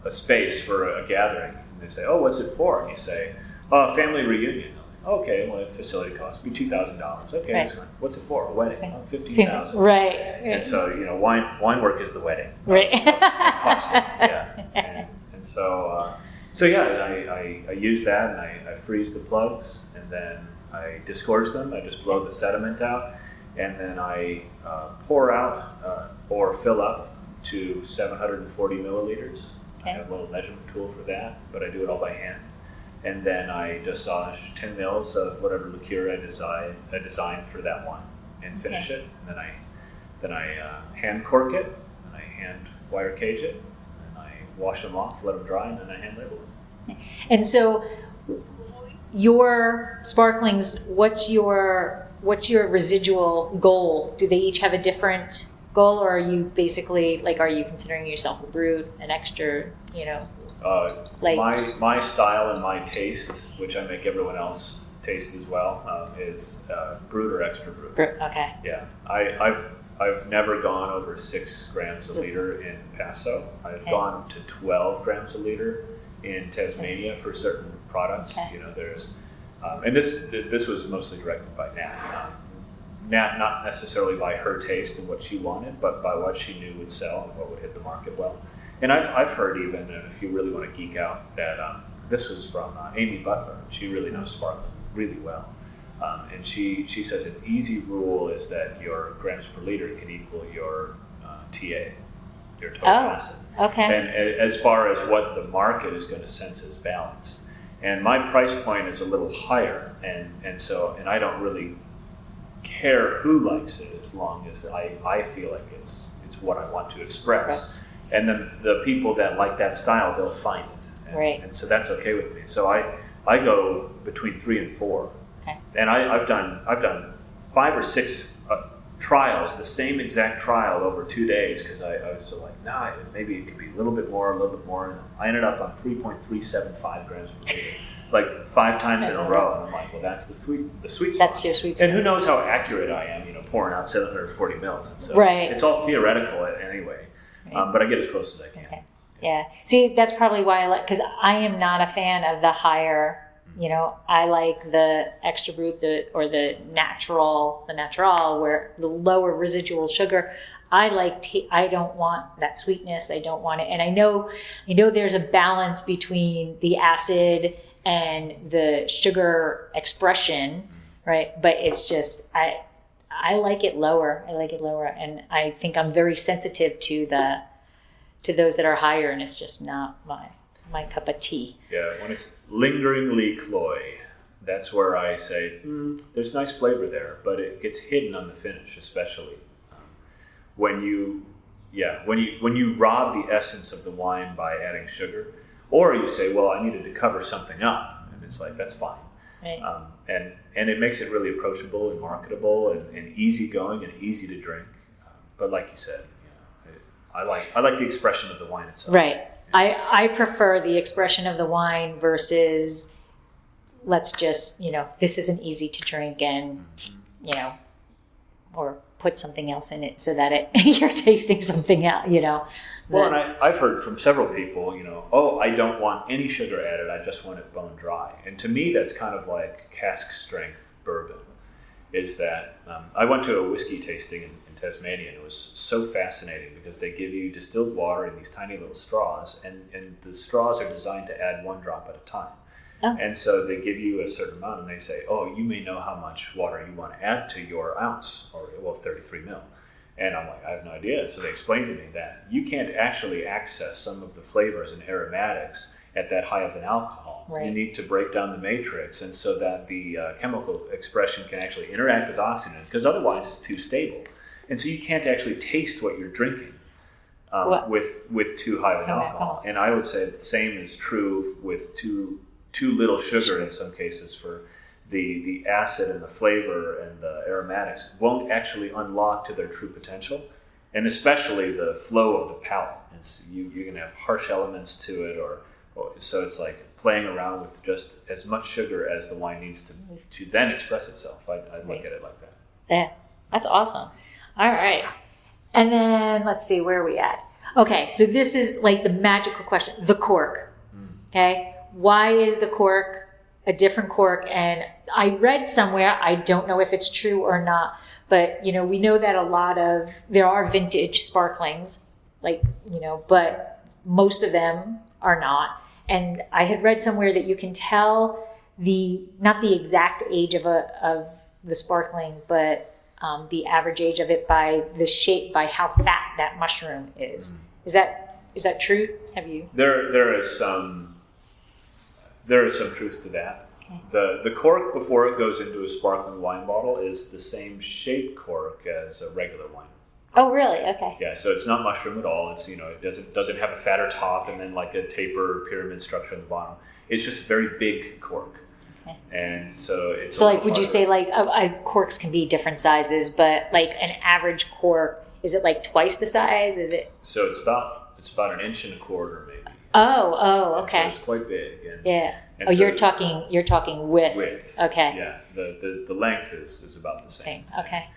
a space for a gathering, and they say, "Oh, what's it for?" And you say, family reunion. Okay, well, the facility costs me $2,000. Okay, that's fine. What's it for? A wedding? Oh, $15,000. Right. And so wine work is the wedding. Right. Yeah. And so I use that, and I freeze the plugs, and then I disgorge them. I just blow the sediment out, and then I pour out or fill up to 740 milliliters. I have a little measurement tool for that, but I do it all by hand. And then I dosage 10 mils of whatever liqueur I designed for that one, and finish it. And then I hand cork it, and I hand wire cage it, and I wash them off, let them dry, and then I hand label them. And so, your sparklings, what's your residual goal? Do they each have a different goal, or are you basically are you considering yourself a brut, an extra, my style and my taste, which I make everyone else taste as well, is brut or extra brut. Okay. Yeah, I've never gone over 6 grams a liter in Paso. I've gone to 12 grams a liter in Tasmania for certain products. There's and this was mostly directed by Nat. Nat, not necessarily by her taste and what she wanted, but by what she knew would sell and what would hit the market well. And I've heard even, and if you really want to geek out, that this was from Amy Butler. She really knows sparkling really well. And she says an easy rule is that your grams per liter can equal your TA, your total acid. Okay. And as far as what the market is going to sense as balanced. And my price point is a little higher, and I don't really care who likes it as long as I feel like it's what I want to express. And then the people that like that style, they'll find it. And so that's okay with me. So I go between 3 and 4. Okay. And I've done 5 or 6 trials, the same exact trial over 2 days, because I was still like, nah, maybe it could be a little bit more. And I ended up on 3.375 grams per liter, like 5 times in a row. And I'm like, well, that's the sweet spot. That's your sweet spot. And who knows how accurate I am, pouring out 740 mils. And so Right. it's all theoretical anyway, Right. but I get as close as I can. Okay. Yeah. See, that's probably why I like, because I am not a fan of the higher. I like the extra brut, or the natural, where the lower residual sugar. I don't want that sweetness. I don't want it. And I know there's a balance between the acid and the sugar expression, right? But it's just, I like it lower. And I think I'm very sensitive to those that are higher, and it's just not my cup of tea. Yeah, when it's lingeringly cloy, that's where I say, there's nice flavor there, but it gets hidden on the finish, especially when you rob the essence of the wine by adding sugar, or you say, well, I needed to cover something up, and it's like, that's fine. Right. And it makes it really approachable and marketable and easygoing and easy to drink. But like you said, I like the expression of the wine itself. Right. I prefer the expression of the wine versus, let's just, this isn't easy to drink, and, or put something else in it so that you're tasting something out, Well, and I've heard from several people, I don't want any sugar added, I just want it bone dry. And to me, that's kind of like cask strength bourbon, is that I went to a whiskey tasting in Tasmania, and it was so fascinating because they give you distilled water in these tiny little straws, and the straws are designed to add 1 drop at a time. Oh. And so they give you a certain amount, and they say, you may know how much water you want to add to your ounce, or 33 mil. And I'm like, I have no idea. So they explained to me that you can't actually access some of the flavors and aromatics at that high of an alcohol. Right. You need to break down the matrix, and so that the chemical expression can actually interact with oxygen, because otherwise it's too stable. And so you can't actually taste what you're drinking with too high of an alcohol. And I would say the same is true with too little sugar in some cases. For the acid and the flavor and the aromatics won't actually unlock to their true potential, and especially the flow of the palate. You're going to have harsh elements to it, or so it's like playing around with just as much sugar as the wine needs to then express itself. I look at it like that. Yeah, that's awesome. All right. And then let's see, where are we at? Okay, so this is like the magical question, the cork. Okay, why is the cork a different cork? And I read somewhere, I don't know if it's true or not, but we know that there are vintage sparklings, but most of them are not. And I had read somewhere that you can tell not the exact age of the sparkling, but the average age of it by the shape, by how fat that mushroom is. Is that true? Have you? There is some truth to that. Okay. The cork before it goes into a sparkling wine bottle is the same shaped cork as a regular wine. Oh, really? Okay. Yeah, so it's not mushroom at all. It's it doesn't have a fatter top and then like a taper pyramid structure on the bottom. It's just a very big cork. Okay. And so it's would you say corks can be different sizes, but like an average cork, is it like twice the size? Is it? So it's about 1.25 inches maybe. Oh, okay. And so it's quite big. And you're talking width. Width. Okay. Yeah, the length is about the same. Okay.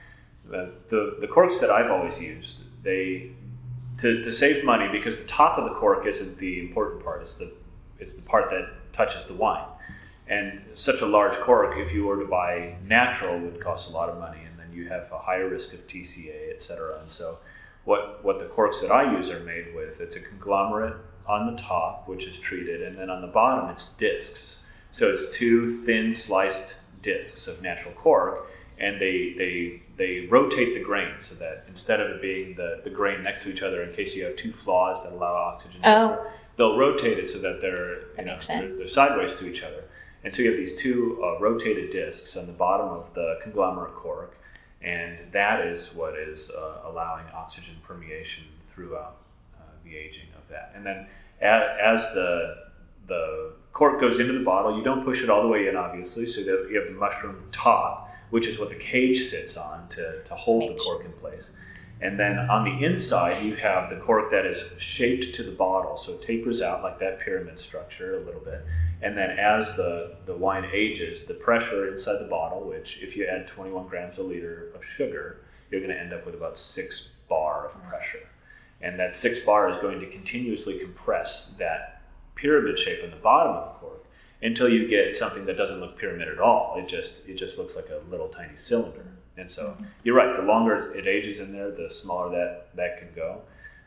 The corks that I've always used, to save money, because the top of the cork isn't the important part. It's the part that touches the wine. And such a large cork, if you were to buy natural, would cost a lot of money, and then you have a higher risk of TCA, etc. And so what the corks that I use are made with, it's a conglomerate on the top, which is treated, and then on the bottom it's discs. So it's 2 thin sliced discs of natural cork, and they rotate the grain so that instead of it being the grain next to each other in case you have 2 flaws that allow oxygen to enter, they'll rotate it so that they're sideways to each other. And so you have these 2 rotated discs on the bottom of the conglomerate cork, and that is what is allowing oxygen permeation throughout the aging of that. And then as the cork goes into the bottle, you don't push it all the way in, obviously, so that you have the mushroom top, which is what the cage sits on to hold the cork in place. And then on the inside, you have the cork that is shaped to the bottle. So it tapers out like that pyramid structure a little bit. And then as the wine ages, the pressure inside the bottle, which if you add 21 grams a liter of sugar, you're going to end up with about 6 bar of pressure. And that 6 bar is going to continuously compress that pyramid shape in the bottom of the cork until you get something that doesn't look pyramid at all. It just looks like a little tiny cylinder. And so you're right, the longer it ages in there, the smaller that can go.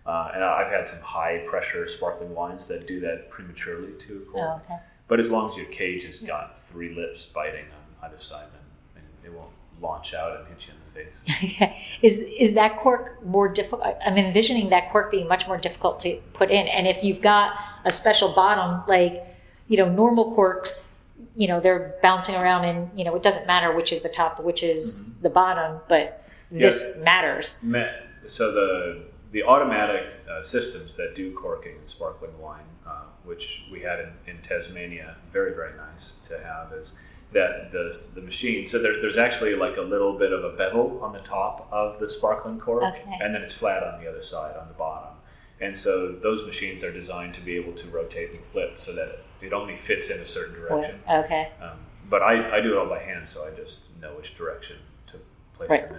And I've had some high pressure sparkling wines that do that prematurely to a cork. Oh, okay. But as long as your cage has got 3 lips biting on either side, then it won't launch out and hit you in the face. Is that cork more difficult? I'm envisioning that cork being much more difficult to put in. And if you've got a special bottom, like, normal corks, they're bouncing around and, it doesn't matter which is the top, which is the bottom, but this matters. So the automatic systems that do corking in sparkling wine, which we had in Tasmania, very, very nice to have, is that the machine, so there's actually like a little bit of a bevel on the top of the sparkling cork, and then it's flat on the other side, on the bottom. And so those machines are designed to be able to rotate and flip so that it only fits in a certain direction. Okay. But I do it all by hand, so I just know which direction to place them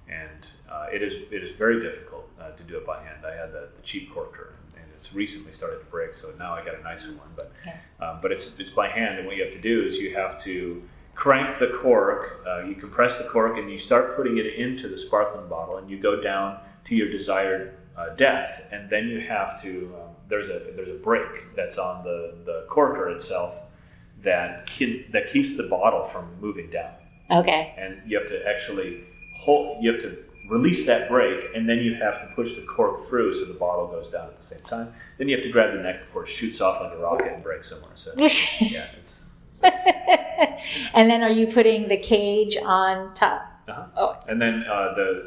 in. And it is very difficult to do it by hand. I had the cheap corker, and it's recently started to break, so now I got a nicer one. But it's by hand, and what you have to do is you have to crank the cork, you compress the cork, and you start putting it into the sparkling bottle, and you go down to your desired depth, and then you have to there's a brake that's on the corker itself that keeps the bottle from moving down. Okay. And you have to actually release that brake, and then you have to push the cork through so the bottle goes down at the same time. Then you have to grab the neck before it shoots off like a rocket and breaks somewhere. So yeah, it's And then are you putting the cage on top? Uh-huh. Oh, and then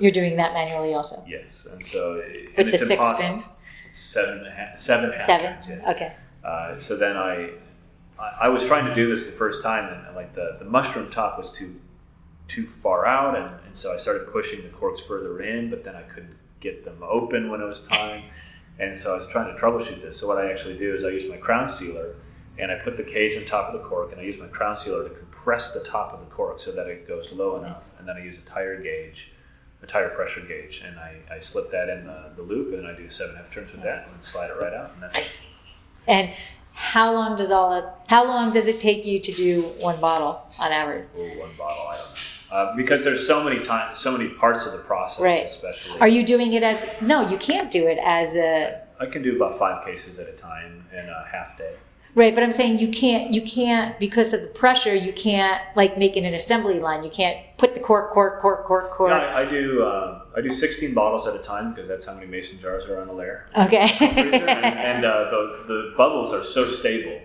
you're doing that manually also? Yes, and so with the 6 spins? 7 half Seven. spins, yeah. Okay. So then I was trying to do this the first time, and like the mushroom top was too far out, and so I started pushing the corks further in, but then I couldn't get them open when it was time, and so I was trying to troubleshoot this. So what I actually do is I use my crown sealer, and I put the cage on top of the cork, and I use my crown sealer to compress the top of the cork so that it goes low enough, and then I use a tire pressure gauge, and I slip that in the loop, and I do 7.5 turns with that, and slide it right out, and that's it. And how long does it take you to do one bottle on average? One bottle, I don't know. Because there's so many parts of the process, right. Especially. Are you doing it as, no, you can't do it as a... I can do about 5 cases at a time in a half day. Right, but I'm saying you can't, because of the pressure, you can't like make it an assembly line. You can't put the cork. Yeah, I do 16 bottles at a time because that's how many mason jars are on a layer. Okay. and the bubbles are so stable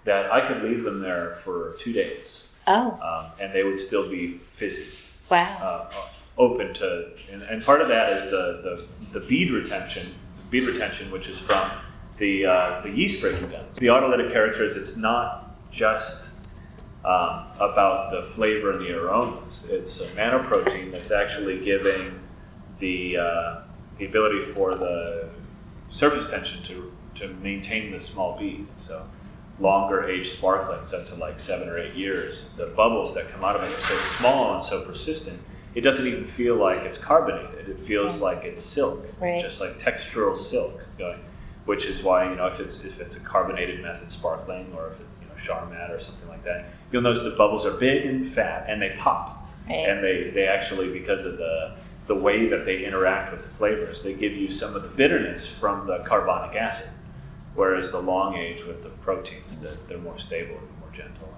that I could leave them there for 2 days. Oh. And they would still be fizzy. Wow. Open to, and part of that is the bead retention, which is from the yeast breaking down. The autolytic character is it's not just about the flavor and the aromas. It's a nanoprotein that's actually giving the ability for the surface tension to maintain the small bead. So longer aged sparklings up to like 7 or 8 years, the bubbles that come out of it are so small and so persistent, it doesn't even feel like it's carbonated. It feels like it's silk, just like textural silk going. Which is why, if it's a carbonated method sparkling, or if it's Charmat or something like that, you'll notice the bubbles are big and fat and they pop. Right. And they actually, because of the way that they interact with the flavors, they give you some of the bitterness from the carbonic acid. Whereas the long age with the proteins, they're more stable and more gentle.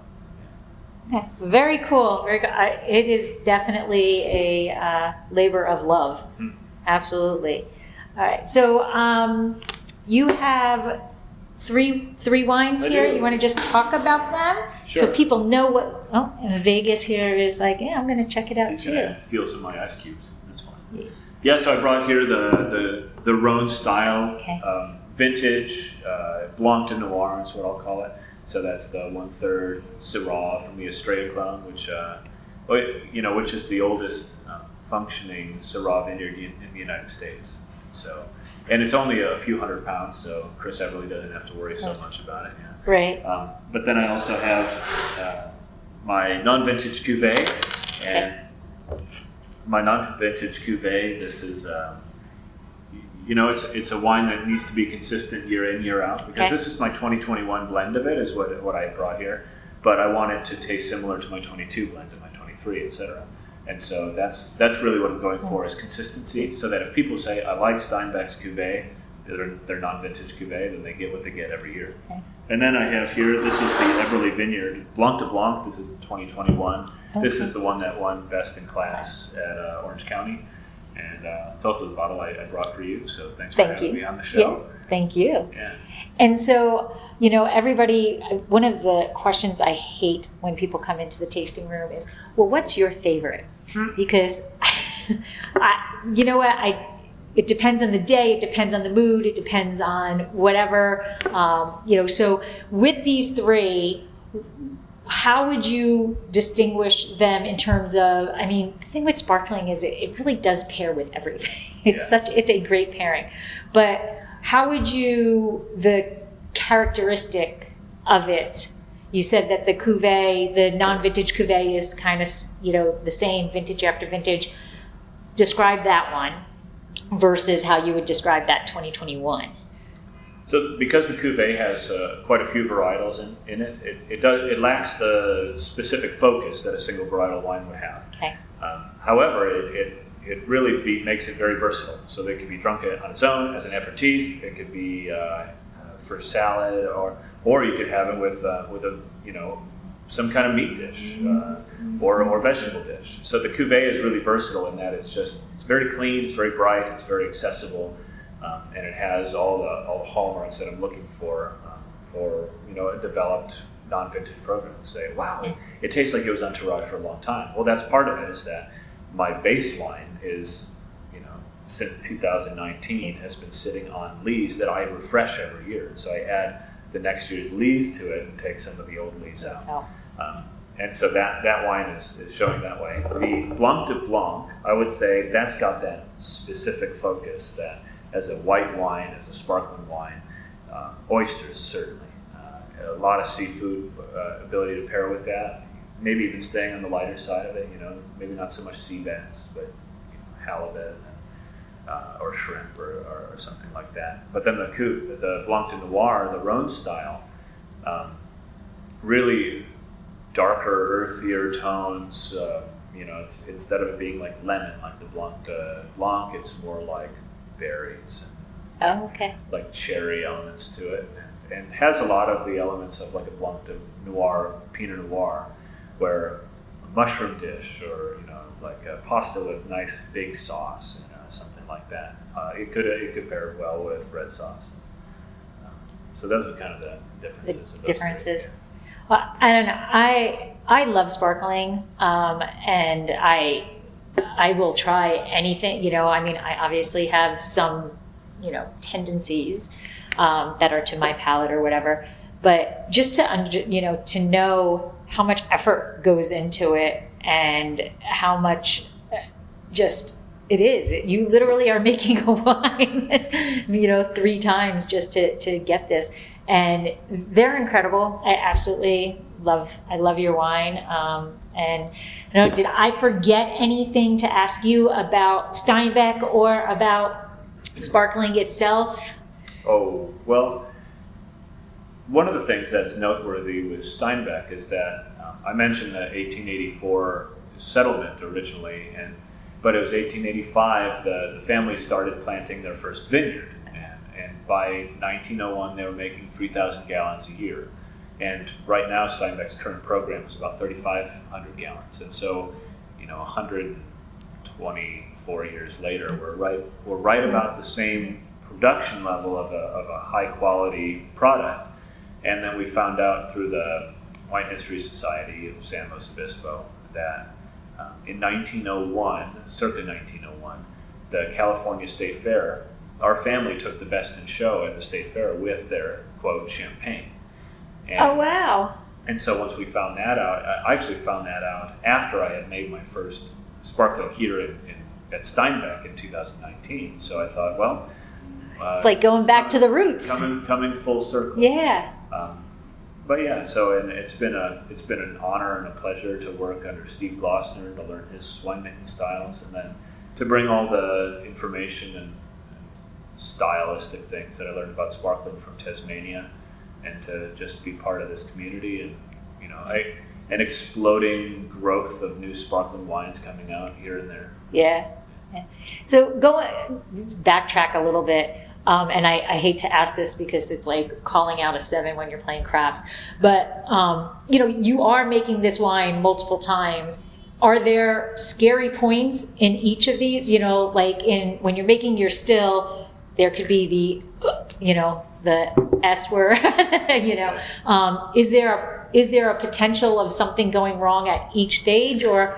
Yeah. Okay, very cool. Very good. It is definitely a labor of love. Mm-hmm. Absolutely. All right. So you have three wines here. You want to just talk about them? Sure. So people know what. Oh, and Vegas here is like, yeah, I'm going to check it out too. Yeah, steal some of my ice cubes. That's fine. Yeah. So I brought here the Rhone style. Okay. Vintage, Blanc de Noir is what I'll call it. So that's the 1/3 Syrah from the Estrella clone, which which is the oldest functioning Syrah vineyard in the United States. So, and it's only a few hundred pounds, so Chris Everly doesn't have to worry so much about it. Yeah. Right. But then I also have my non-vintage cuvee, and my non-vintage cuvee. This is, it's a wine that needs to be consistent year in, year out, because this is my 2021 blend of it, is what I brought here. But I want it to taste similar to my 22 blends and my 23, etc. And so that's really what I'm going for, is consistency, so that if people say, I like Steinbeck's cuvee, their non-vintage cuvee, then they get what they get every year. Okay. And then I have here, this is the Everly Vineyard Blanc de Blanc. This is 2021. Okay. This is the one that won Best in Class at Orange County. And it's also the bottle I brought for you, so thanks for having me on the show. Yeah, thank you. Yeah. And so, everybody, one of the questions I hate when people come into the tasting room is, well, what's your favorite? Because, it depends on the day, it depends on the mood, it depends on whatever, so with these three, how would you distinguish them in terms of, the thing with sparkling is it really does pair with everything. It's a great pairing. But how would you, the characteristic of it, you said that the cuvee, the non-vintage cuvee is kind of, the same vintage after vintage. Describe that one versus how you would describe that 2021. So because the cuvee has quite a few varietals in it, it lacks the specific focus that a single varietal wine would have. Okay. However, it really makes it very versatile. So they could be drunk on its own as an aperitif. It could be for salad, or you could have it with a some kind of meat dish or vegetable dish. So the cuvee is really versatile in that it's very clean, it's very bright, it's very accessible. And it has all the hallmarks that I'm looking for a developed non-vintage program. To say, wow, it tastes like it was on terroir for a long time. Well, that's part of it, is that my baseline is, since 2019 has been sitting on lees that I refresh every year. So I add the next year's lees to it and take some of the old lees out. And so that wine is showing that way. The Blanc de Blanc, I would say that's got that specific focus that, as a white wine, as a sparkling wine, oysters certainly. A lot of seafood ability to pair with that. Maybe even staying on the lighter side of it. Maybe not so much sea bass, but halibut or shrimp or something like that. But then the Blanc de Noir, the Rhone style, really darker, earthier tones. Instead of it being like lemon, like the Blanc de Blanc, it's more like berries and like cherry elements to it, and has a lot of the elements of like a Blanc de Noir, Pinot Noir, where a mushroom dish or like a pasta with nice big sauce, something like that. It could pair well with red sauce. So those are kind of the differences. Well, I don't know. I love sparkling, and I will try anything. I obviously have some, tendencies that are to my palate or whatever. But just to know how much effort goes into it and how much it is. You literally are making a wine, 3 times just to get this. And they're incredible. I love your wine. And did I forget anything to ask you about Steinbeck or about sparkling itself? Oh, well, one of the things that's noteworthy with Steinbeck is that I mentioned the 1884 settlement originally, but it was 1885 the family started planting their first vineyard. And by 1901, they were making 3,000 gallons a year. And right now, Steinbeck's current program is about 3,500 gallons. And so, 124 years later, we're right about the same production level of a high quality product. And then we found out through the Wine History Society of San Luis Obispo that in 1901, circa 1901, the California State Fair, our family took the best in show at the State Fair with their, quote, champagne. And, oh, wow. And so once we found that out, I actually found that out after I had made my first sparkling here at Steinbeck in 2019. So I thought, well, it's like going back to the roots. Coming full circle. Yeah. But yeah, so and it's been an honor and a pleasure to work under Steve Glossner, to learn his winemaking styles, and then to bring all the information and stylistic things that I learned about sparkling from Tasmania, and to just be part of this community, and an exploding growth of new sparkling wines coming out here and there. Yeah. So backtrack a little bit. And I hate to ask this because it's like calling out a 7 when you're playing craps, but you are making this wine multiple times. Are there scary points in each of these? Like when you're making your still, there could be the S word. Is there a potential of something going wrong at each stage, or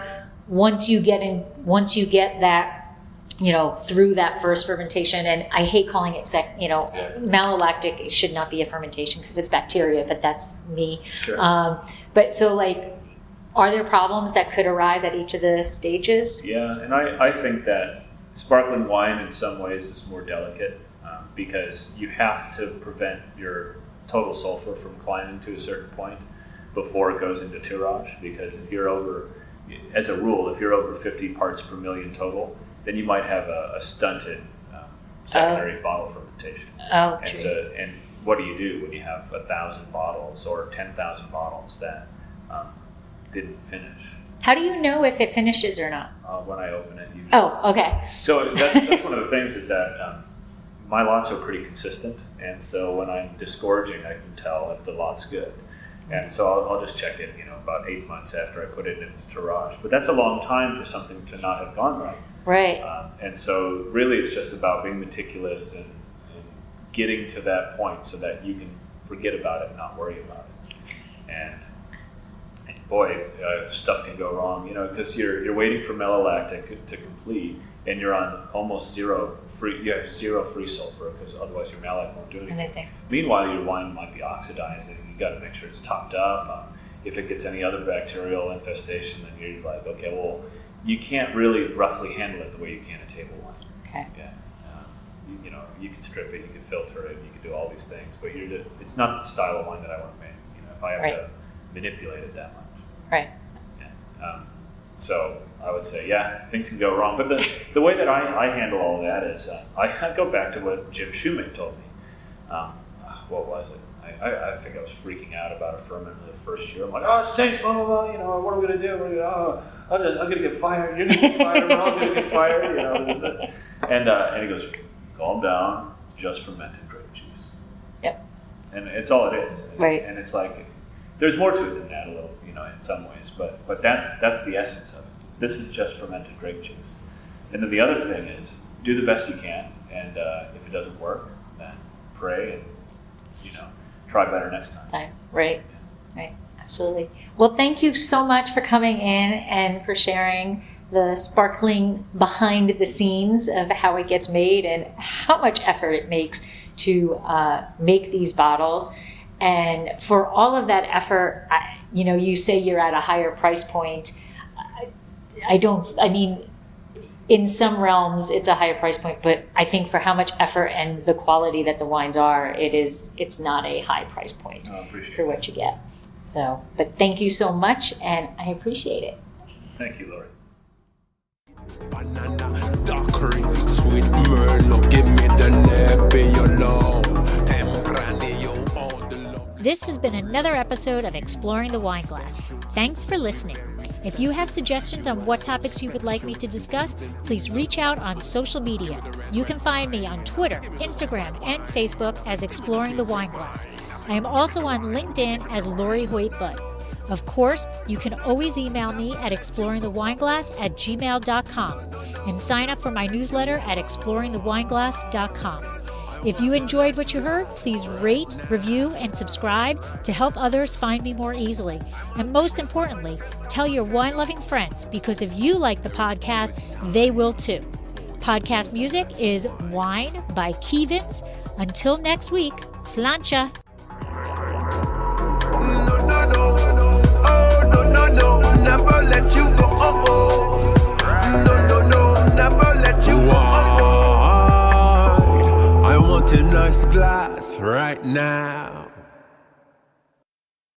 once you get that, through that first fermentation? And I hate calling it malolactic. It should not be a fermentation because it's bacteria, but that's me. Sure. But so are there problems that could arise at each of the stages? Yeah, and I think that sparkling wine in some ways is more delicate because you have to prevent your total sulfur from climbing to a certain point before it goes into tirage, because if you're over 50 parts per million total, then you might have a stunted secondary bottle fermentation. Oh, and true. so, and what do you do when you have 1,000 bottles or 10,000 bottles that didn't finish? How do you know if it finishes or not? When I open it, usually. Oh, okay. So that's one of the things is that my lots are pretty consistent, and so when I'm disgorging, I can tell if the lot's good. And so I'll just check it, about 8 months after I put it into tirage. But that's a long time for something to not have gone right. Right. And so really it's just about being meticulous and getting to that point so that you can forget about it and not worry about it. And boy, stuff can go wrong, because you're waiting for malolactic to complete, and you're on almost zero free sulfur, because otherwise your malic won't do anything. Meanwhile, your wine might be oxidizing. You got to make sure it's topped up. If it gets any other bacterial infestation, then you're like, okay, well, you can't really roughly handle it the way you can a table wine. Okay. Yeah. You can strip it, you can filter it, you can do all these things, but it's not the style of wine that I want to make. If I have to manipulate it that much. Right. Yeah. So I would say, things can go wrong. But the way that I handle all of that is I go back to what Jim Shoemake told me. What was it? I think I was freaking out about a ferment in the first year. I'm like, it stinks, blah, blah, blah. What are we going to do? I'm going to get fired. You're going to get fired. We're all going to get fired. And he goes, calm down, just fermented grape juice. Yep. And it's all it is. Right. And it's like, there's more to it than that a little, in some ways. But that's the essence of it. This is just fermented grape juice. And then the other thing is, do the best you can. And if it doesn't work, then pray and, try better next time. Right. Right. Absolutely. Well, thank you so much for coming in and for sharing the sparkling behind the scenes of how it gets made and how much effort it makes to make these bottles. And for all of that effort, you say you're at a higher price point. In some realms it's a higher price point, but I think for how much effort and the quality that the wines are, it's not a high price point for what you get. So, but thank you so much, and I appreciate it. Thank you, Lori. Banana, daiquiri, sweet Merlot, give me the Nebbiolo, Tempranillo, all the love. This has been another episode of Exploring the Wine Glass. Thanks for listening. If you have suggestions on what topics you would like me to discuss, please reach out on social media. You can find me on Twitter, Instagram, and Facebook as Exploring the Wine Glass. I am also on LinkedIn as Lori Hoyt-Budd. Of course, you can always email me at exploringthewineglass@gmail.com and sign up for my newsletter at exploringthewineglass.com. If you enjoyed what you heard, please rate, review, and subscribe to help others find me more easily. And most importantly, tell your wine-loving friends, because if you like the podcast, they will too. Podcast music is Wine by Kevins. Until next week, sláinte. No. Wine. I want a nice glass right now.